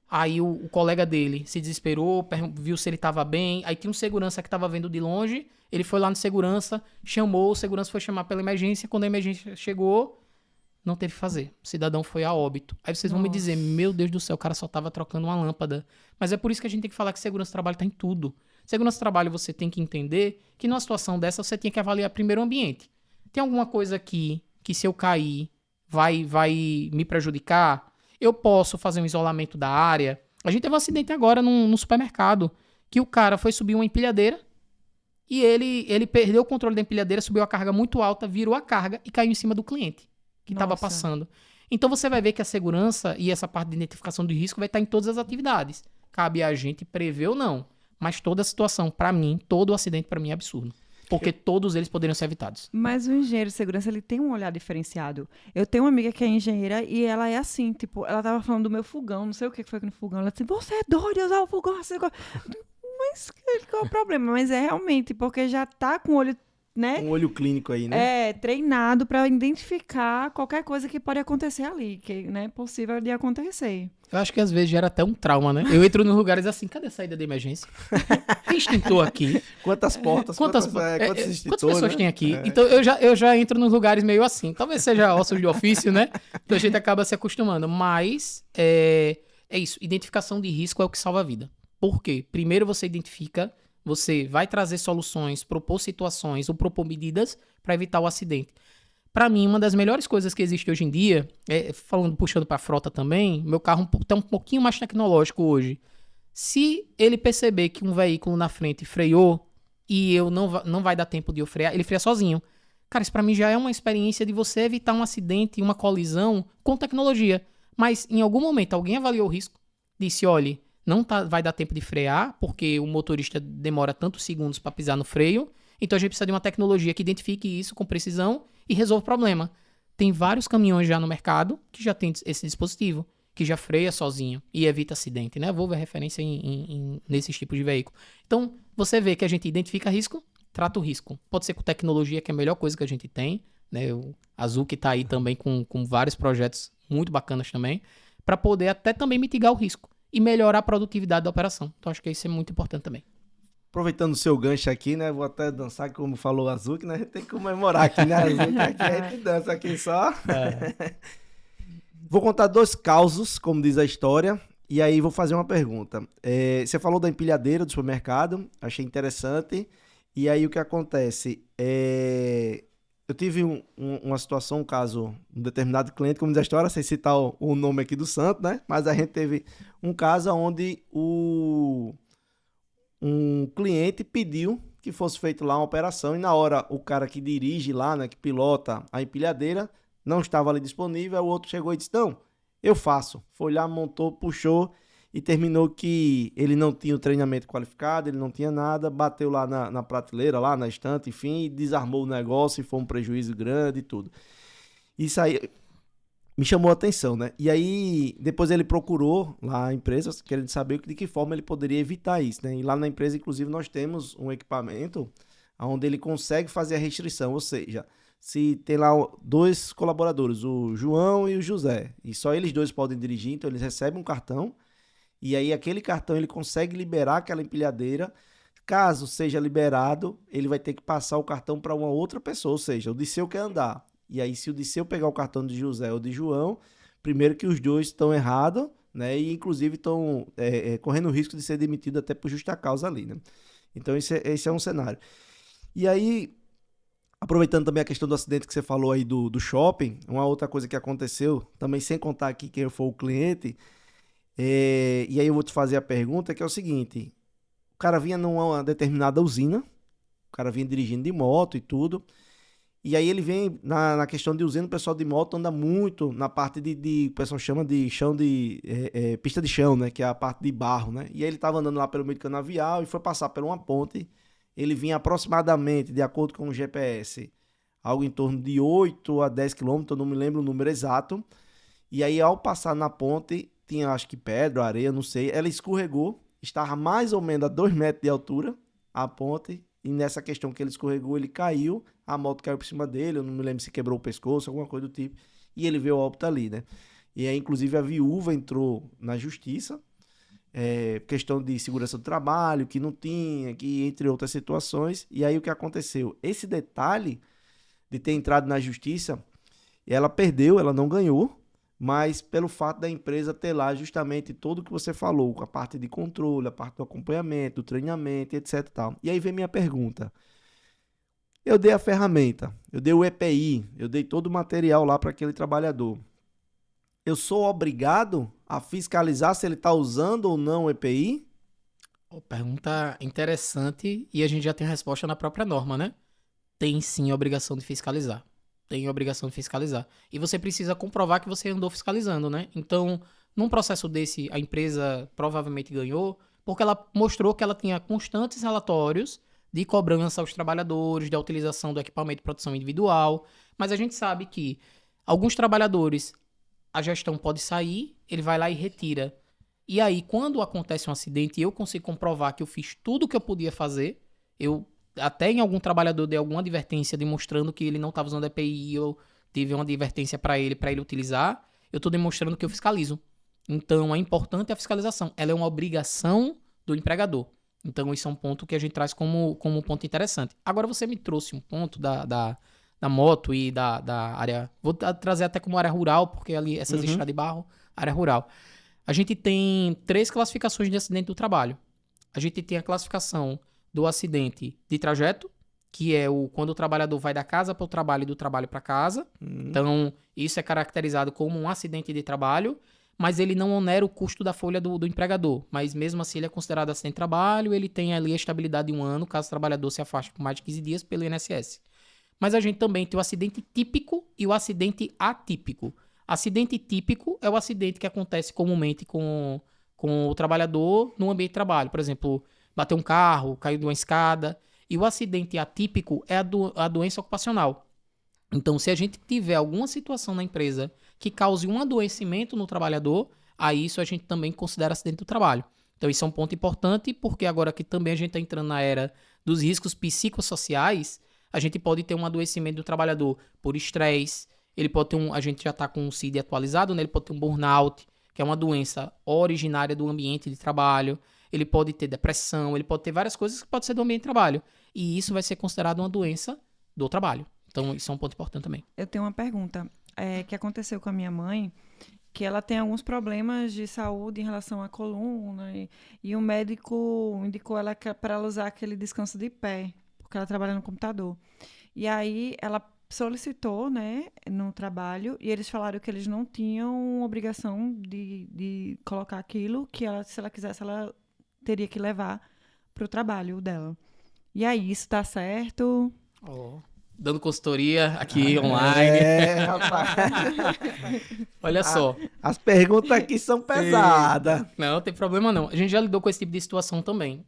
Aí o colega dele se desesperou, viu se ele tava bem. Aí tinha um segurança que tava vendo de longe. Ele foi lá no segurança, chamou, o segurança foi chamar pela emergência. Quando a emergência chegou, não teve que fazer. O cidadão foi a óbito. Aí vocês vão me dizer, meu Deus do céu, o cara só tava trocando uma lâmpada. Mas é por isso que a gente tem que falar que segurança do trabalho tá em tudo. Segurança do trabalho, você tem que entender que numa situação dessa você tem que avaliar primeiro o ambiente. Tem alguma coisa aqui que se eu cair vai me prejudicar? Eu posso fazer um isolamento da área? A gente teve um acidente agora no supermercado, que o cara foi subir uma empilhadeira e ele perdeu o controle da empilhadeira, subiu a carga muito alta, virou a carga e caiu em cima do cliente que estava Nossa. passando. Então você vai ver que a segurança e essa parte de identificação de risco vai estar em todas as atividades. Cabe a gente prever ou não. Mas toda a situação, pra mim, todo acidente pra mim é absurdo. Porque todos eles poderiam ser evitados. Mas o engenheiro de segurança, ele tem um olhar diferenciado. Eu tenho uma amiga que é engenheira e ela é assim, tipo, ela tava falando do meu fogão, não sei o que foi no fogão. Ela disse, você é doido de usar o fogão assim. Mas qual é o problema? Mas é realmente, porque já tá com o olho, né? Um olho clínico aí, né? É, treinado para identificar qualquer coisa que pode acontecer ali, que né, é possível de acontecer. Eu acho que às vezes gera até um trauma, né? Eu entro nos lugares assim, cadê a saída de emergência? Tem extintor aqui. Quantas portas, quantos Quantas extintores, pessoas né? tem aqui? Então eu já entro nos lugares meio assim. Talvez seja ossos de ofício, né? Então a gente acaba se acostumando. Mas é isso. Identificação de risco é o que salva a vida. Por quê? Primeiro você identifica, você vai trazer soluções, propor situações ou propor medidas para evitar o acidente. Para mim, uma das melhores coisas que existe hoje em dia, puxando para a frota também, meu carro está um pouquinho mais tecnológico hoje. Se ele perceber que um veículo na frente freou e eu não vai dar tempo de eu frear, ele freia sozinho. Cara, isso para mim já é uma experiência de você evitar um acidente, uma colisão com tecnologia. Mas em algum momento alguém avaliou o risco, disse, olha, vai dar tempo de frear, porque o motorista demora tantos segundos para pisar no freio, então a gente precisa de uma tecnologia que identifique isso com precisão e resolva o problema. Tem vários caminhões já no mercado que já tem esse dispositivo, que já freia sozinho e evita acidente, né? Vou ver referência nesses tipos de veículo. Então, você vê que a gente identifica risco, trata o risco. Pode ser com tecnologia, que é a melhor coisa que a gente tem, né? O Azul que está aí também com vários projetos muito bacanas também, para poder até também mitigar o risco e melhorar a produtividade da operação. Então, acho que isso é muito importante também. Aproveitando o seu gancho aqui, né? Vou até dançar, como falou o Azuki, né? A gente tem que comemorar aqui, né, Azuki? Aqui a gente dança aqui só. Vou contar 2 causos, como diz a história, e aí vou fazer uma pergunta. Você falou da empilhadeira do supermercado, achei interessante. E aí o que acontece? Eu tive uma situação, um caso, um determinado cliente, como diz a história, sem citar o nome aqui do santo, né? Mas a gente teve um caso onde um cliente pediu que fosse feito lá uma operação e na hora o cara que dirige lá, né, que pilota a empilhadeira, não estava ali disponível, o outro chegou e disse, não, eu faço. Foi lá, montou, puxou e terminou que ele não tinha o treinamento qualificado, ele não tinha nada, bateu lá na prateleira, lá na estante, enfim, e desarmou o negócio e foi um prejuízo grande e tudo. Isso aí me chamou a atenção, né? E aí, depois ele procurou lá a empresa, querendo saber de que forma ele poderia evitar isso, né? E lá na empresa, inclusive, nós temos um equipamento onde ele consegue fazer a restrição, ou seja, se tem lá 2 colaboradores, o João e o José, e só eles 2 podem dirigir, então eles recebem um cartão, e aí aquele cartão ele consegue liberar aquela empilhadeira. Caso seja liberado, ele vai ter que passar o cartão para uma outra pessoa, ou seja, o Disseu quer andar. E aí, se o Disseu pegar o cartão de José ou de João, primeiro que os 2 estão errados, né? E inclusive estão correndo o risco de ser demitido até por justa causa ali, né? Então, esse é um cenário. E aí, aproveitando também a questão do acidente que você falou aí do shopping, uma outra coisa que aconteceu, também sem contar aqui quem foi o cliente, e aí eu vou te fazer a pergunta, que é o seguinte: o cara vinha numa determinada usina, o cara vinha dirigindo de moto e tudo, e aí ele vem na questão de usina, o pessoal de moto anda muito na parte o pessoal chama de chão pista de chão, né, que é a parte de barro, né, e aí ele tava andando lá pelo meio do canavial e foi passar por uma ponte. Ele vinha aproximadamente, de acordo com o GPS, algo em torno de 8 a 10 quilômetros, eu não me lembro o número exato. E aí, ao passar na ponte, tinha acho que pedra, areia, não sei. Ela escorregou, estava mais ou menos a 2 metros de altura, a ponte. E nessa questão que ele escorregou, ele caiu, a moto caiu por cima dele, eu não me lembro se quebrou o pescoço, alguma coisa do tipo. E ele veio ao óbito ali, né? E aí, inclusive, a viúva entrou na justiça. Questão de segurança do trabalho, que não tinha, que entre outras situações. E aí o que aconteceu? Esse detalhe de ter entrado na justiça, ela perdeu, ela não ganhou, mas pelo fato da empresa ter lá justamente tudo o que você falou, com a parte de controle, a parte do acompanhamento, do treinamento, etc. Tal. E aí vem minha pergunta. Eu dei a ferramenta, eu dei o EPI, eu dei todo o material lá para aquele trabalhador. Eu sou obrigado a fiscalizar se ele está usando ou não o EPI? Pergunta interessante e a gente já tem a resposta na própria norma, né? Tem sim a obrigação de fiscalizar. Tem a obrigação de fiscalizar. E você precisa comprovar que você andou fiscalizando, né? Então, num processo desse, a empresa provavelmente ganhou porque ela mostrou que ela tinha constantes relatórios de cobrança aos trabalhadores, da utilização do equipamento de proteção individual. Mas a gente sabe que alguns trabalhadores, a gestão pode sair, ele vai lá e retira. E aí, quando acontece um acidente e eu consigo comprovar que eu fiz tudo o que eu podia fazer, eu até em algum trabalhador dei alguma advertência demonstrando que ele não estava usando EPI e eu tive uma advertência para ele utilizar, eu estou demonstrando que eu fiscalizo. Então, é importante a fiscalização. Ela é uma obrigação do empregador. Então, isso é um ponto que a gente traz como um ponto interessante. Agora, você me trouxe um ponto da moto e da área... Vou trazer até como área rural, porque ali essas estradas de barro, área rural. A gente tem 3 classificações de acidente do trabalho. A gente tem a classificação do acidente de trajeto, que é quando o trabalhador vai da casa para o trabalho e do trabalho para casa. Então, isso é caracterizado como um acidente de trabalho, mas ele não onera o custo da folha do empregador. Mas mesmo assim, ele é considerado acidente de trabalho, ele tem ali a estabilidade de 1 ano, caso o trabalhador se afaste por mais de 15 dias pelo INSS. Mas a gente também tem o acidente típico e o acidente atípico. Acidente típico é o acidente que acontece comumente com o trabalhador no ambiente de trabalho. Por exemplo, bater um carro, cair de uma escada. E o acidente atípico é a doença ocupacional. Então, se a gente tiver alguma situação na empresa que cause um adoecimento no trabalhador, aí isso a gente também considera acidente do trabalho. Então, isso é um ponto importante, porque agora que também a gente está entrando na era dos riscos psicossociais, a gente pode ter um adoecimento do trabalhador por estresse, ele pode ter a gente já está com o CID atualizado, né? Ele pode ter um burnout, que é uma doença originária do ambiente de trabalho, ele pode ter depressão, ele pode ter várias coisas que podem ser do ambiente de trabalho. E isso vai ser considerado uma doença do trabalho. Então, isso é um ponto importante também. Eu tenho uma pergunta que aconteceu com a minha mãe, que ela tem alguns problemas de saúde em relação à coluna, e o médico indicou ela para ela usar aquele descanso de pé, porque ela trabalha no computador. E aí, ela solicitou, né, no trabalho, e eles falaram que eles não tinham obrigação de colocar aquilo, que ela, se ela quisesse, ela teria que levar para o trabalho dela. E aí, isso tá certo? Dando consultoria aqui online. Rapaz. Olha só. As perguntas aqui são pesadas. Não tem problema não. A gente já lidou com esse tipo de situação também.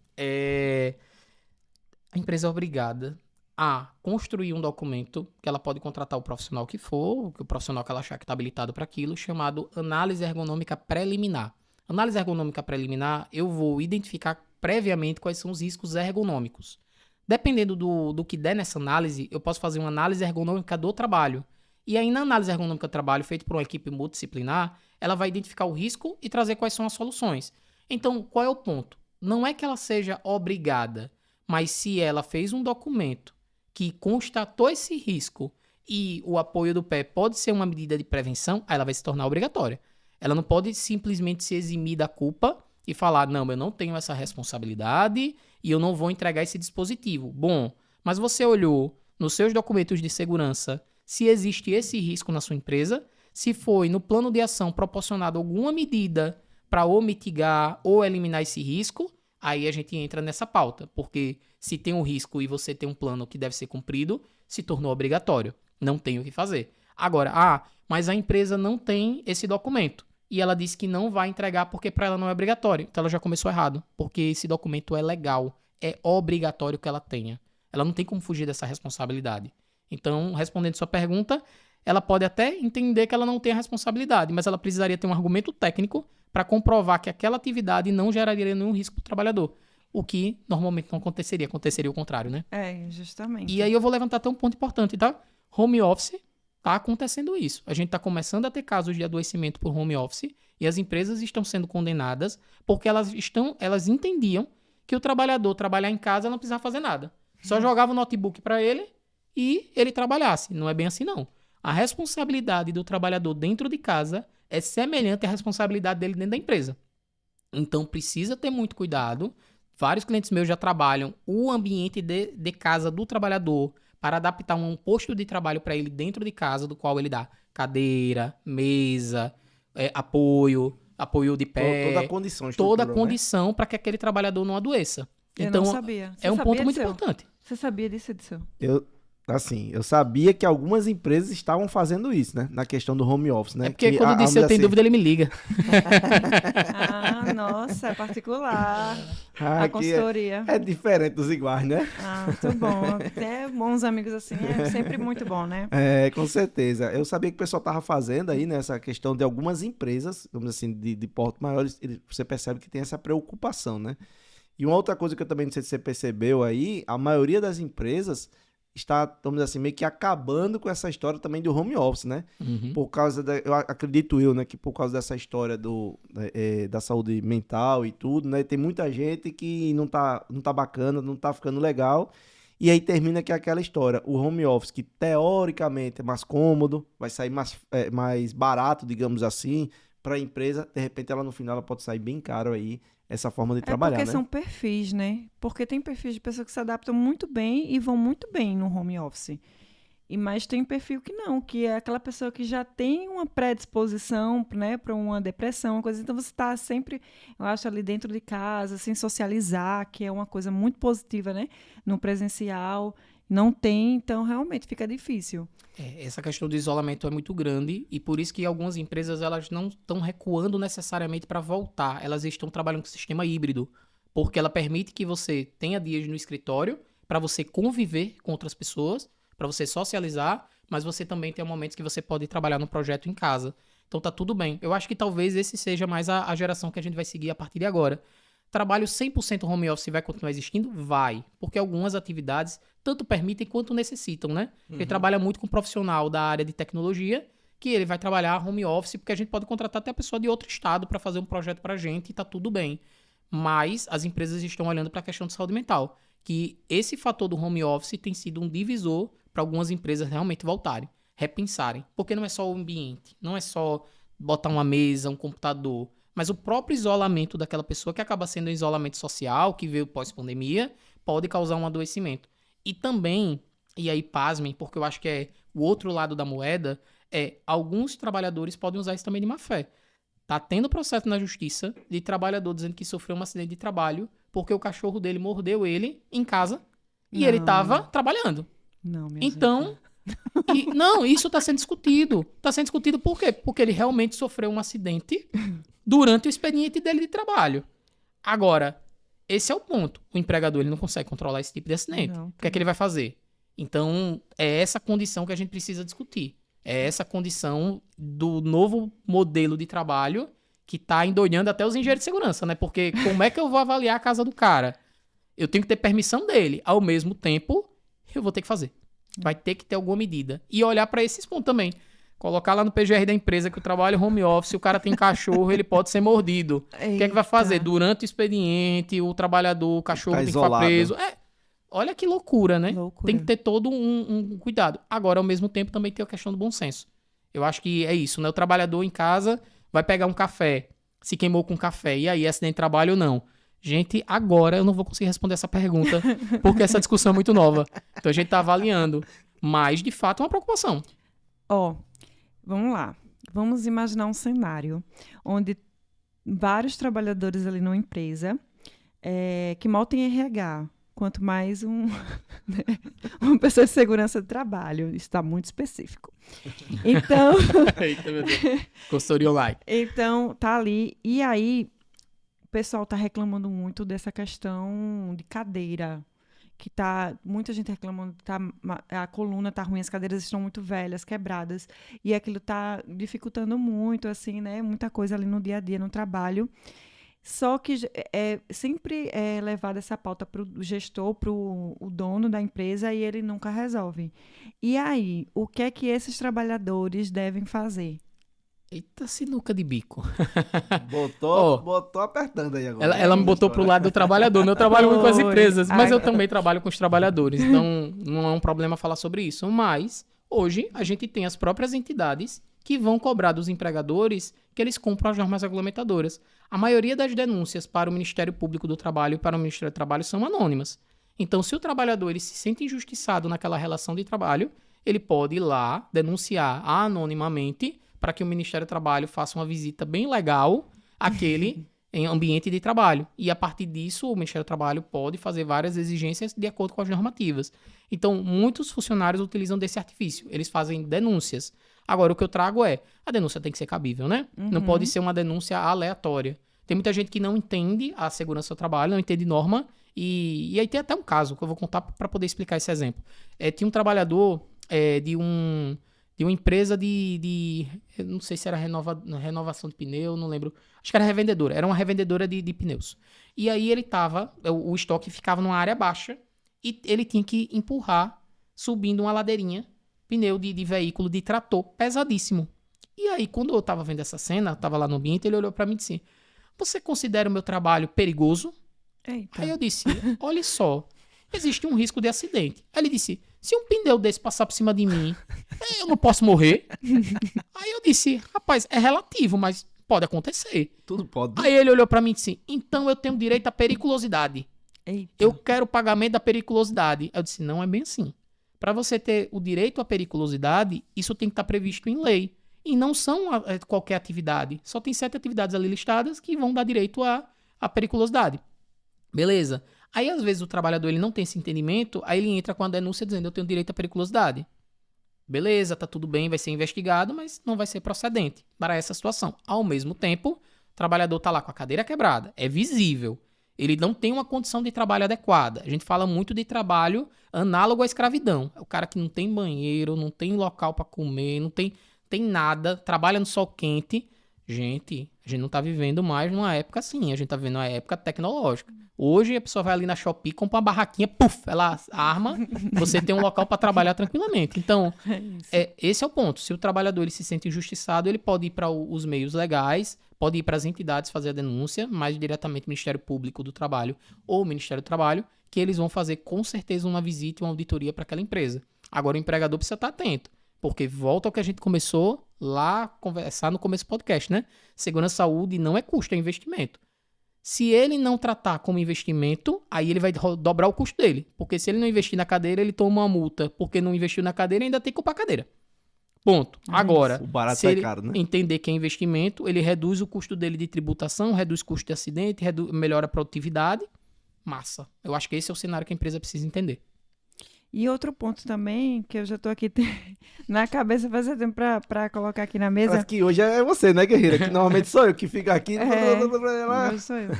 A empresa é obrigada a construir um documento que ela pode contratar o profissional que for, o profissional que ela achar que está habilitado para aquilo, chamado análise ergonômica preliminar. Análise ergonômica preliminar, eu vou identificar previamente quais são os riscos ergonômicos. Dependendo do que der nessa análise, eu posso fazer uma análise ergonômica do trabalho. E aí, na análise ergonômica do trabalho, feita por uma equipe multidisciplinar, ela vai identificar o risco e trazer quais são as soluções. Então, qual é o ponto? Não é que ela seja obrigada, mas se ela fez um documento que constatou esse risco e o apoio do pé pode ser uma medida de prevenção, aí ela vai se tornar obrigatória. Ela não pode simplesmente se eximir da culpa e falar, não, eu não tenho essa responsabilidade e eu não vou entregar esse dispositivo. Bom, mas você olhou nos seus documentos de segurança se existe esse risco na sua empresa, se foi no plano de ação proporcionado alguma medida para ou mitigar ou eliminar esse risco, aí a gente entra nessa pauta, porque se tem um risco e você tem um plano que deve ser cumprido, se tornou obrigatório, não tem o que fazer. Agora, mas a empresa não tem esse documento e ela disse que não vai entregar porque para ela não é obrigatório, então ela já começou errado, porque esse documento é legal, é obrigatório que ela tenha. Ela não tem como fugir dessa responsabilidade. Então, respondendo sua pergunta, ela pode até entender que ela não tem a responsabilidade, mas ela precisaria ter um argumento técnico para comprovar que aquela atividade não geraria nenhum risco para o trabalhador. O que normalmente não aconteceria, aconteceria o contrário, né? Justamente. E aí eu vou levantar até um ponto importante, tá? Home office, tá acontecendo isso. A gente tá começando a ter casos de adoecimento por home office e as empresas estão sendo condenadas porque elas entendiam que o trabalhador trabalhar em casa não precisava fazer nada. Só jogava o notebook para ele e ele trabalhasse. Não é bem assim, não. A responsabilidade do trabalhador dentro de casa é semelhante à responsabilidade dele dentro da empresa. Então, precisa ter muito cuidado. Vários clientes meus já trabalham o ambiente de casa do trabalhador para adaptar um posto de trabalho para ele dentro de casa, do qual ele dá cadeira, mesa, apoio de pé. Toda a condição. Toda a condição para que aquele trabalhador não adoeça. Então, não sabia. É um ponto muito importante. Você sabia disso, Edson? Eu sabia que algumas empresas estavam fazendo isso, né? Na questão do home office, né? É porque quando eu disse eu tenho dúvida, ele me liga. Nossa, é particular. A consultoria. É diferente dos iguais, né? Muito bom. Ter bons amigos assim é sempre muito bom, né? Com certeza. Eu sabia que o pessoal estava fazendo aí, né? Essa questão de algumas empresas, vamos assim, de porte maior, você percebe que tem essa preocupação, né? E uma outra coisa que eu também não sei se você percebeu aí, a maioria das empresas está, vamos dizer assim, meio que acabando com essa história também do home office, né? Uhum. Por causa eu acredito né, que por causa dessa história da saúde mental e tudo, né? Tem muita gente que não tá bacana, não tá ficando legal, e aí termina que é aquela história, o home office, que teoricamente é mais cômodo, vai sair mais barato, digamos assim, para a empresa, de repente ela no final ela pode sair bem caro aí, essa forma de trabalhar, porque né? são perfis, né? Porque tem perfis de pessoas que se adaptam muito bem e vão muito bem no home office. Mas tem perfil que não, que é aquela pessoa que já tem uma predisposição, né, para uma depressão, uma coisa. Então você está sempre, eu acho, ali dentro de casa, sem socializar, que é uma coisa muito positiva, né? No presencial, não tem, então realmente fica difícil. Essa questão do isolamento é muito grande e por isso que algumas empresas elas não estão recuando necessariamente para voltar. Elas estão trabalhando com sistema híbrido, porque ela permite que você tenha dias no escritório para você conviver com outras pessoas, para você socializar, mas você também tem momentos que você pode trabalhar no projeto em casa. Então tá tudo bem. Eu acho que talvez esse seja mais a geração que a gente vai seguir a partir de agora. Trabalho 100% home office vai continuar existindo? Vai. Porque algumas atividades tanto permitem quanto necessitam, né? Ele trabalha muito com um profissional da área de tecnologia, que ele vai trabalhar home office, porque a gente pode contratar até a pessoa de outro estado para fazer um projeto pra gente e tá tudo bem. Mas as empresas estão olhando para a questão de saúde mental, que esse fator do home office tem sido um divisor para algumas empresas realmente voltarem, repensarem. Porque não é só o ambiente, não é só botar uma mesa, um computador, mas o próprio isolamento daquela pessoa, que acaba sendo um isolamento social, que veio pós-pandemia, pode causar um adoecimento. E também, e aí pasmem, porque eu acho que é o outro lado da moeda, alguns trabalhadores podem usar isso também de má fé. Tá tendo processo na justiça de trabalhador dizendo que sofreu um acidente de trabalho porque o cachorro dele mordeu ele em casa e ele tava trabalhando. Não, minha Então, não, isso tá sendo discutido. Tá sendo discutido por quê? Porque ele realmente sofreu um acidente durante o expediente dele de trabalho. Agora, esse é o ponto. O empregador ele não consegue controlar esse tipo de acidente. Não. O que é que ele vai fazer? Então, é essa condição que a gente precisa discutir. É essa condição do novo modelo de trabalho que está endoidando até os engenheiros de segurança, né? Porque como é que eu vou avaliar a casa do cara? Eu tenho que ter permissão dele. Ao mesmo tempo, eu vou ter que fazer. Vai ter que ter alguma medida. E olhar para esses pontos também. Colocar lá no PGR da empresa que o trabalho home office, o cara tem cachorro, ele pode ser mordido. O que é que vai fazer? Durante o expediente, o trabalhador, o cachorro tem que ficar preso. Olha que loucura, né? Tem que ter todo um cuidado. Agora, ao mesmo tempo, também tem a questão do bom senso. Eu acho que é isso, né? O trabalhador em casa vai pegar um café. se queimou com café. E aí, acidente de trabalho ou não? Gente, agora eu não vou conseguir responder essa pergunta, porque essa discussão é muito nova. Então a gente tá avaliando. Mas, de fato, é uma preocupação. Ó, vamos lá. Vamos imaginar um cenário onde vários trabalhadores ali numa empresa que mal tem RH, quanto mais uma pessoa de segurança do trabalho. Isso está muito específico. Então, Eita, meu Deus. Consultoria online. então, tá ali. E aí, o pessoal tá reclamando muito dessa questão de cadeira. Que tá, muita gente reclamando que a coluna tá ruim, as cadeiras estão muito velhas, quebradas. E aquilo tá dificultando muito, assim, né? Muita coisa ali no dia a dia, no trabalho. Só que sempre é levada essa pauta para o gestor, para o dono da empresa, e ele nunca resolve. E aí, o que é que esses trabalhadores devem fazer? Eita, sinuca de bico. Botou apertando aí agora. Ela me botou pro lado do trabalhador, né? Eu trabalho muito com as Foi. empresas, mas eu também trabalho com os trabalhadores, então não é um problema falar sobre isso. Mas, hoje, a gente tem as próprias entidades que vão cobrar dos empregadores que eles cumpram as normas regulamentadoras. A maioria das denúncias para o Ministério Público do Trabalho e para o Ministério do Trabalho são anônimas. Então, se o trabalhador ele se sente injustiçado naquela relação de trabalho, ele pode ir lá denunciar anonimamente para que o Ministério do Trabalho faça uma visita bem legal àquele em ambiente de trabalho. E a partir disso, o Ministério do Trabalho pode fazer várias exigências de acordo com as normativas. Então, muitos funcionários utilizam desse artifício. Eles fazem denúncias. Agora, o que eu trago a denúncia tem que ser cabível, né? Não pode ser uma denúncia aleatória. Tem muita gente que não entende a segurança do trabalho, não entende norma. E aí tem até um caso que eu vou contar para poder explicar esse exemplo. Tinha um trabalhador de uma empresa eu não sei se era renovação de pneu, não lembro. Acho que era revendedora. Era uma revendedora de pneus. E aí o estoque ficava numa área baixa e ele tinha que empurrar, subindo uma ladeirinha, pneu de veículo de trator, pesadíssimo. E aí, quando eu tava vendo essa cena, tava lá no ambiente, ele olhou pra mim e disse: "Você considera o meu trabalho perigoso?" Eita. Aí eu disse: "Olha só, existe um risco de acidente." Aí ele disse: "Se um pneu desse passar por cima de mim, eu não posso morrer?" Aí eu disse: "Rapaz, é relativo, mas pode acontecer." Tudo pode. Aí ele olhou pra mim e disse: "Então eu tenho direito à periculosidade. Eita. Eu quero o pagamento da periculosidade." Eu disse: "Não é bem assim. Para você ter o direito à periculosidade, isso tem que estar previsto em lei. E não são qualquer atividade. Só tem 7 atividades ali listadas que vão dar direito à periculosidade." Beleza. Aí, às vezes, o trabalhador ele não tem esse entendimento, aí ele entra com a denúncia dizendo: "Eu tenho direito à periculosidade." Beleza, tá tudo bem, vai ser investigado, mas não vai ser procedente para essa situação. Ao mesmo tempo, o trabalhador tá lá com a cadeira quebrada, é visível. Ele não tem uma condição de trabalho adequada. A gente fala muito de trabalho análogo à escravidão. É o cara que não tem banheiro, não tem local para comer, não tem nada, trabalha no sol quente. Gente, a gente não tá vivendo mais numa época assim, a gente tá vivendo uma época tecnológica. Hoje a pessoa vai ali na Shopee, compra uma barraquinha, puf, ela arma, você tem um local para trabalhar tranquilamente. Então, esse é o ponto. Se o trabalhador ele se sente injustiçado, ele pode ir para os meios legais, pode ir para as entidades fazer a denúncia, mais diretamente o Ministério Público do Trabalho ou o Ministério do Trabalho, que eles vão fazer com certeza uma visita e uma auditoria para aquela empresa. Agora o empregador precisa estar atento, porque volta ao que a gente começou lá a conversar no começo do podcast, né? Segurança e saúde não é custo, é investimento. Se ele não tratar como investimento, aí ele vai dobrar o custo dele. Porque se ele não investir na cadeira, ele toma uma multa. Porque não investiu na cadeira, ainda tem que culpar a cadeira. Ponto. Agora, O barato se sai ele caro, né? entender que é investimento, ele reduz o custo dele de tributação, reduz o custo de acidente, melhora a produtividade. Massa. Eu acho que esse é o cenário que a empresa precisa entender. E outro ponto também, que eu já tô aqui na cabeça faz tempo pra colocar aqui na mesa. Mas que hoje é você, né, guerreira? Que normalmente sou eu que fico aqui. Não sou eu.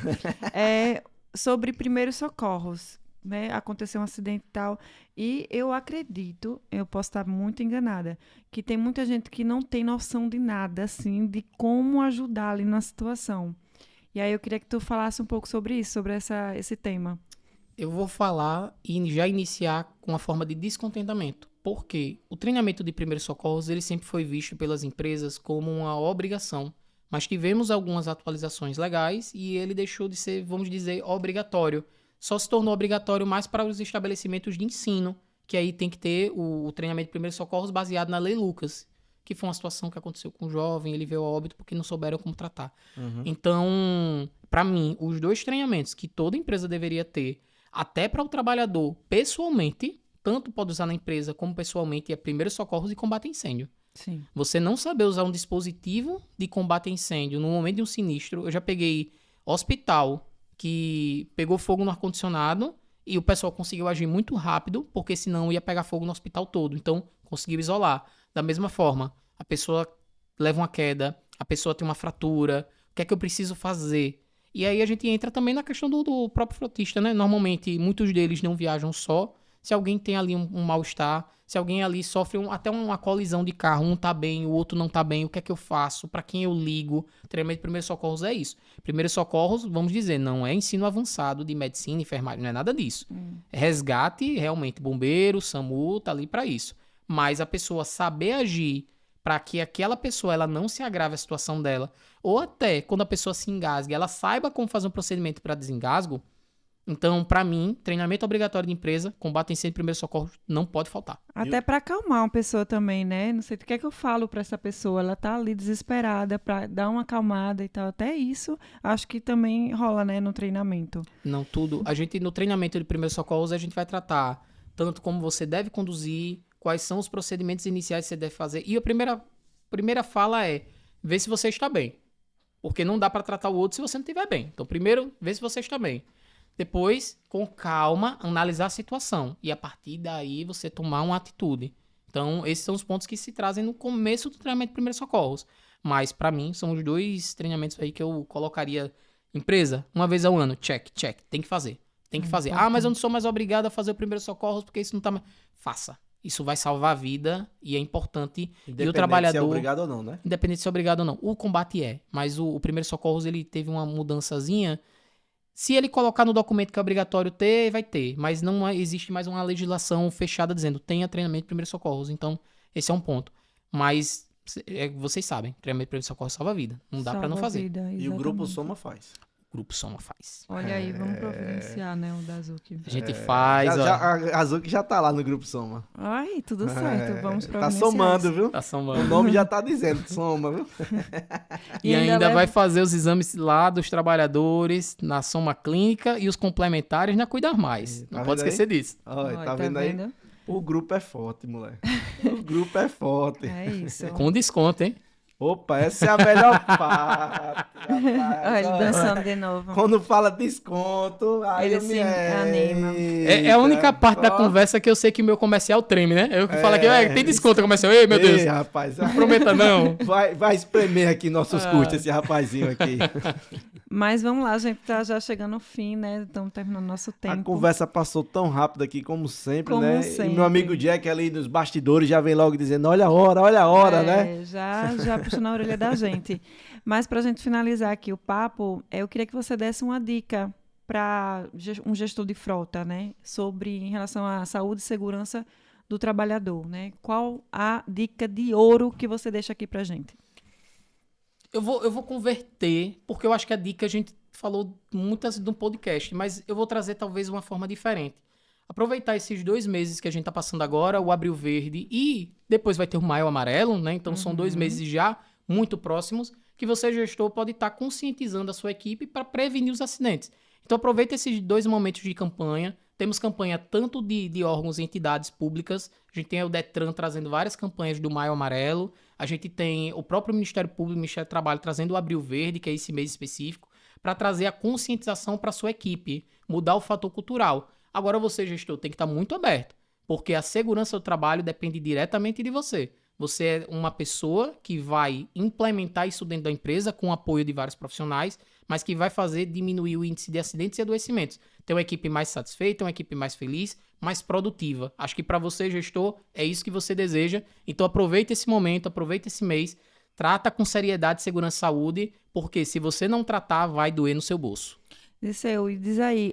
É sobre primeiros socorros, né? Aconteceu um acidente e tal. E eu acredito, eu posso estar muito enganada, que tem muita gente que não tem noção de nada, assim, de como ajudar ali na situação. E aí eu queria que tu falasse um pouco sobre isso, sobre esse tema. Eu vou falar e já iniciar com a forma de descontentamento. Porque o treinamento de primeiros socorros ele sempre foi visto pelas empresas como uma obrigação. Mas tivemos algumas atualizações legais e ele deixou de ser, vamos dizer, obrigatório. Só se tornou obrigatório mais para os estabelecimentos de ensino, que aí tem que ter o treinamento de primeiros socorros baseado na Lei Lucas, que foi uma situação que aconteceu com um jovem, ele veio a óbito porque não souberam como tratar. Uhum. Então, para mim, os 2 treinamentos que toda empresa deveria ter, até para o trabalhador pessoalmente, tanto pode usar na empresa como pessoalmente, é primeiros socorros e combate a incêndio. Sim. Você não saber usar um dispositivo de combate a incêndio no momento de um sinistro. Eu já peguei hospital que pegou fogo no ar-condicionado e o pessoal conseguiu agir muito rápido, porque senão ia pegar fogo no hospital todo. Então, conseguiu isolar. Da mesma forma, a pessoa leva uma queda, a pessoa tem uma fratura, o que é que eu preciso fazer? E aí a gente entra também na questão do próprio frotista, né? Normalmente, muitos deles não viajam só. Se alguém tem ali um mal-estar, se alguém ali sofre até uma colisão de carro, um tá bem, o outro não tá bem, o que é que eu faço? Pra quem eu ligo? Treinamento de primeiros socorros é isso. Primeiros socorros, vamos dizer, não é ensino avançado de medicina, enfermagem, não é nada disso. É resgate, realmente, bombeiro, SAMU, tá ali pra isso. Mas a pessoa saber agir para que aquela pessoa ela não se agrave a situação dela, ou até quando a pessoa se engasgue, ela saiba como fazer um procedimento para desengasgo. Então, para mim, treinamento obrigatório de empresa, combate a incêndio e primeiro socorro não pode faltar. Até para acalmar uma pessoa também, né? Não sei o que é que eu falo para essa pessoa. Ela tá ali desesperada para dar uma acalmada e tal. Até isso, acho que também rola, né, no treinamento. Não tudo. A gente, no treinamento de primeiros socorros, a gente vai tratar tanto como você deve conduzir, quais são os procedimentos iniciais que você deve fazer. E a primeira fala é, vê se você está bem. Porque não dá para tratar o outro se você não estiver bem. Então, primeiro, vê se você está bem. Depois, com calma, analisar a situação. E a partir daí, você tomar uma atitude. Então, esses são os pontos que se trazem no começo do treinamento de primeiros socorros. Mas, para mim, são os 2 treinamentos aí que eu colocaria. Empresa, uma vez ao ano, check. Tem que fazer. Tem que fazer. Ah, mas eu não sou mais obrigado a fazer o primeiro socorros porque isso não tá... Faça. Isso vai salvar a vida e é importante. E o trabalhador... se é obrigado ou não, né? Independente se é obrigado ou não. O combate é. Mas o primeiro socorros, ele teve uma mudançazinha. Se ele colocar no documento que é obrigatório ter, vai ter. Mas não existe mais uma legislação fechada dizendo tenha treinamento de primeiros socorros. Então, esse é um ponto. Mas, vocês sabem, treinamento de primeiros socorros salva a vida. Não dá pra não fazer. Vida, E o Grupo Soma faz. O Grupo Soma faz. Olha aí, vamos providenciar, né, o da Azuki. A gente faz, ó. A Azuki já tá lá no Grupo Soma. Ai, tudo certo, vamos Tá providenciar. somando, viu? Tá O somando. nome já tá dizendo, soma, viu? E ainda leva- vai fazer os exames lá dos trabalhadores na Soma Clínica e os complementares na Cuidar Mais. Tá Não pode vendo aí? esquecer disso. Olha, Olha, tá vendo aí? O grupo é forte, moleque. O grupo é forte. É isso. Com desconto, hein? Opa, essa é a melhor parte. rapaz. Olha ele dançando de novo. Quando fala desconto, aí Ele eu me se anima. É a única parte da conversa que eu sei que o meu comercial treme, né? Eu que falo aqui, tem desconto comercial. Ei, meu Deus. Ei, rapaz. Não prometa não. Vai espremer aqui nossos custos, esse rapazinho aqui. Mas vamos lá, a gente tá já chegando ao fim, né? Estamos terminando nosso A tempo. conversa passou tão rápido aqui, como sempre, Como né? sempre. E meu amigo Jack ali nos bastidores já vem logo dizendo, olha a hora, né? Já puxou na orelha da gente. Mas para a gente finalizar aqui o papo, eu queria que você desse uma dica para um gestor de frota, né? Sobre em relação à saúde e segurança do trabalhador, né? Qual a dica de ouro que você deixa aqui pra gente? Eu vou converter, porque eu acho que a dica a gente falou muitas no podcast, mas eu vou trazer talvez uma forma diferente. Aproveitar esses 2 meses que a gente tá passando agora, o Abril Verde, e depois vai ter o Maio Amarelo, né? Então são 2 meses já muito próximos, que você, gestor, pode estar conscientizando a sua equipe para prevenir os acidentes. Então aproveita esses 2 momentos de campanha. Temos campanha tanto de órgãos e entidades públicas, a gente tem o Detran trazendo várias campanhas do Maio Amarelo, a gente tem o próprio Ministério Público, o Ministério do Trabalho trazendo o Abril Verde, que é esse mês específico, para trazer a conscientização para a sua equipe, mudar o fator cultural. Agora você, gestor, tem que estar muito aberto, porque a segurança do trabalho depende diretamente de você. Você é uma pessoa que vai implementar isso dentro da empresa com o apoio de vários profissionais, mas que vai fazer diminuir o índice de acidentes e adoecimentos. Ter uma equipe mais satisfeita, uma equipe mais feliz, mais produtiva. Acho que para você, gestor, é isso que você deseja. Então aproveita esse momento, aproveita esse mês, trata com seriedade segurança e saúde, porque se você não tratar, vai doer no seu bolso. Disseu, e diz aí,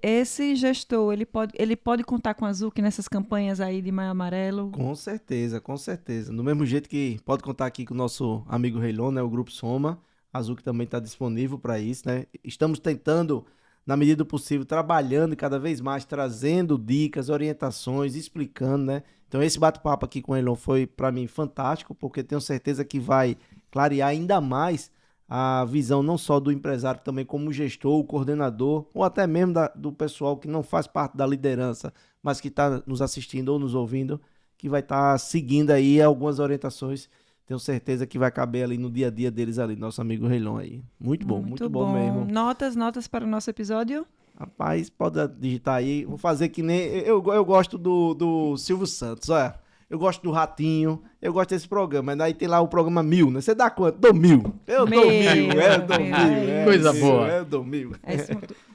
esse gestor, ele pode contar com a Azuki nessas campanhas aí de Maio Amarelo? Com certeza, com certeza. Do mesmo jeito que pode contar aqui com o nosso amigo Reilon, né? O Grupo Soma. A Azuki também está disponível para isso, né? Estamos tentando na medida do possível, trabalhando cada vez mais, trazendo dicas, orientações, explicando, né? Então esse bate-papo aqui com o Elon foi, para mim, fantástico, porque tenho certeza que vai clarear ainda mais a visão não só do empresário, também como gestor, o coordenador, ou até mesmo do pessoal que não faz parte da liderança, mas que está nos assistindo ou nos ouvindo, que vai estar seguindo aí algumas orientações. Tenho certeza que vai caber ali no dia a dia deles ali, nosso amigo Reilon aí. Muito bom mesmo. Notas para o nosso episódio? Rapaz, pode digitar aí. Vou fazer que nem... Eu gosto do Silvio Santos, olha. Eu gosto do Ratinho, eu gosto desse programa. Mas aí tem lá o programa 1000, né? Você dá quanto? Dou 1000. Eu dou 1000. Coisa boa. Eu dou 1000.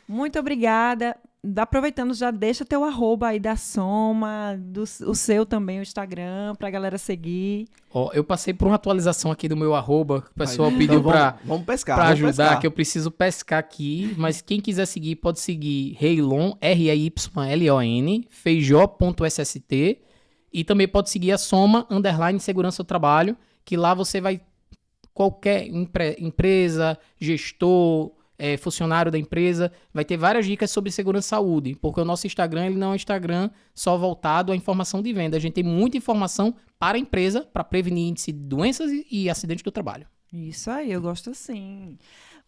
Muito obrigada. Aproveitando, já deixa teu arroba aí da Soma, o seu também, o Instagram, pra galera seguir. Ó, eu passei por uma atualização aqui do meu arroba, que o pessoal pediu vamos pescar, pra vamos ajudar, pescar. que eu preciso pescar aqui, mas quem quiser seguir, pode seguir Reilon, REYLON, feijó.sst, e também pode seguir a Soma, _segurança do trabalho, que lá você vai, qualquer empresa, gestor, funcionário da empresa, vai ter várias dicas sobre segurança e saúde, porque o nosso Instagram, ele não é um Instagram só voltado à informação de venda. A gente tem muita informação para a empresa, para prevenir índice de doenças e acidentes do trabalho. Isso aí, eu gosto sim.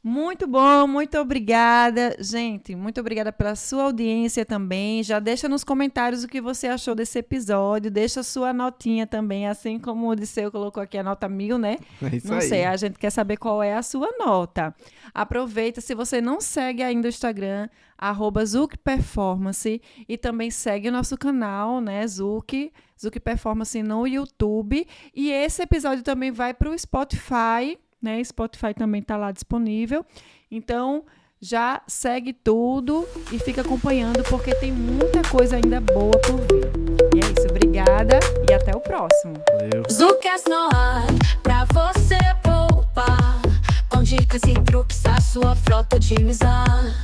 Muito bom, muito obrigada. Gente, muito obrigada pela sua audiência também. Já deixa nos comentários o que você achou desse episódio. Deixa a sua notinha também, assim como o Odisseu colocou aqui a nota 1000, né? É isso não aí. sei, a gente quer saber qual é a sua nota. Aproveita, se você não segue ainda o Instagram, @ZucPerformance, e também segue o nosso canal, né, Zuc Performance no YouTube. E esse episódio também vai para o Spotify, né? Spotify também está lá disponível. Então, já segue tudo e fica acompanhando, porque tem muita coisa ainda boa por vir. E é isso, obrigada e até o próximo. Valeu. Zucas no ar, pra você poupar, com dicas e truques a sua frota otimizar.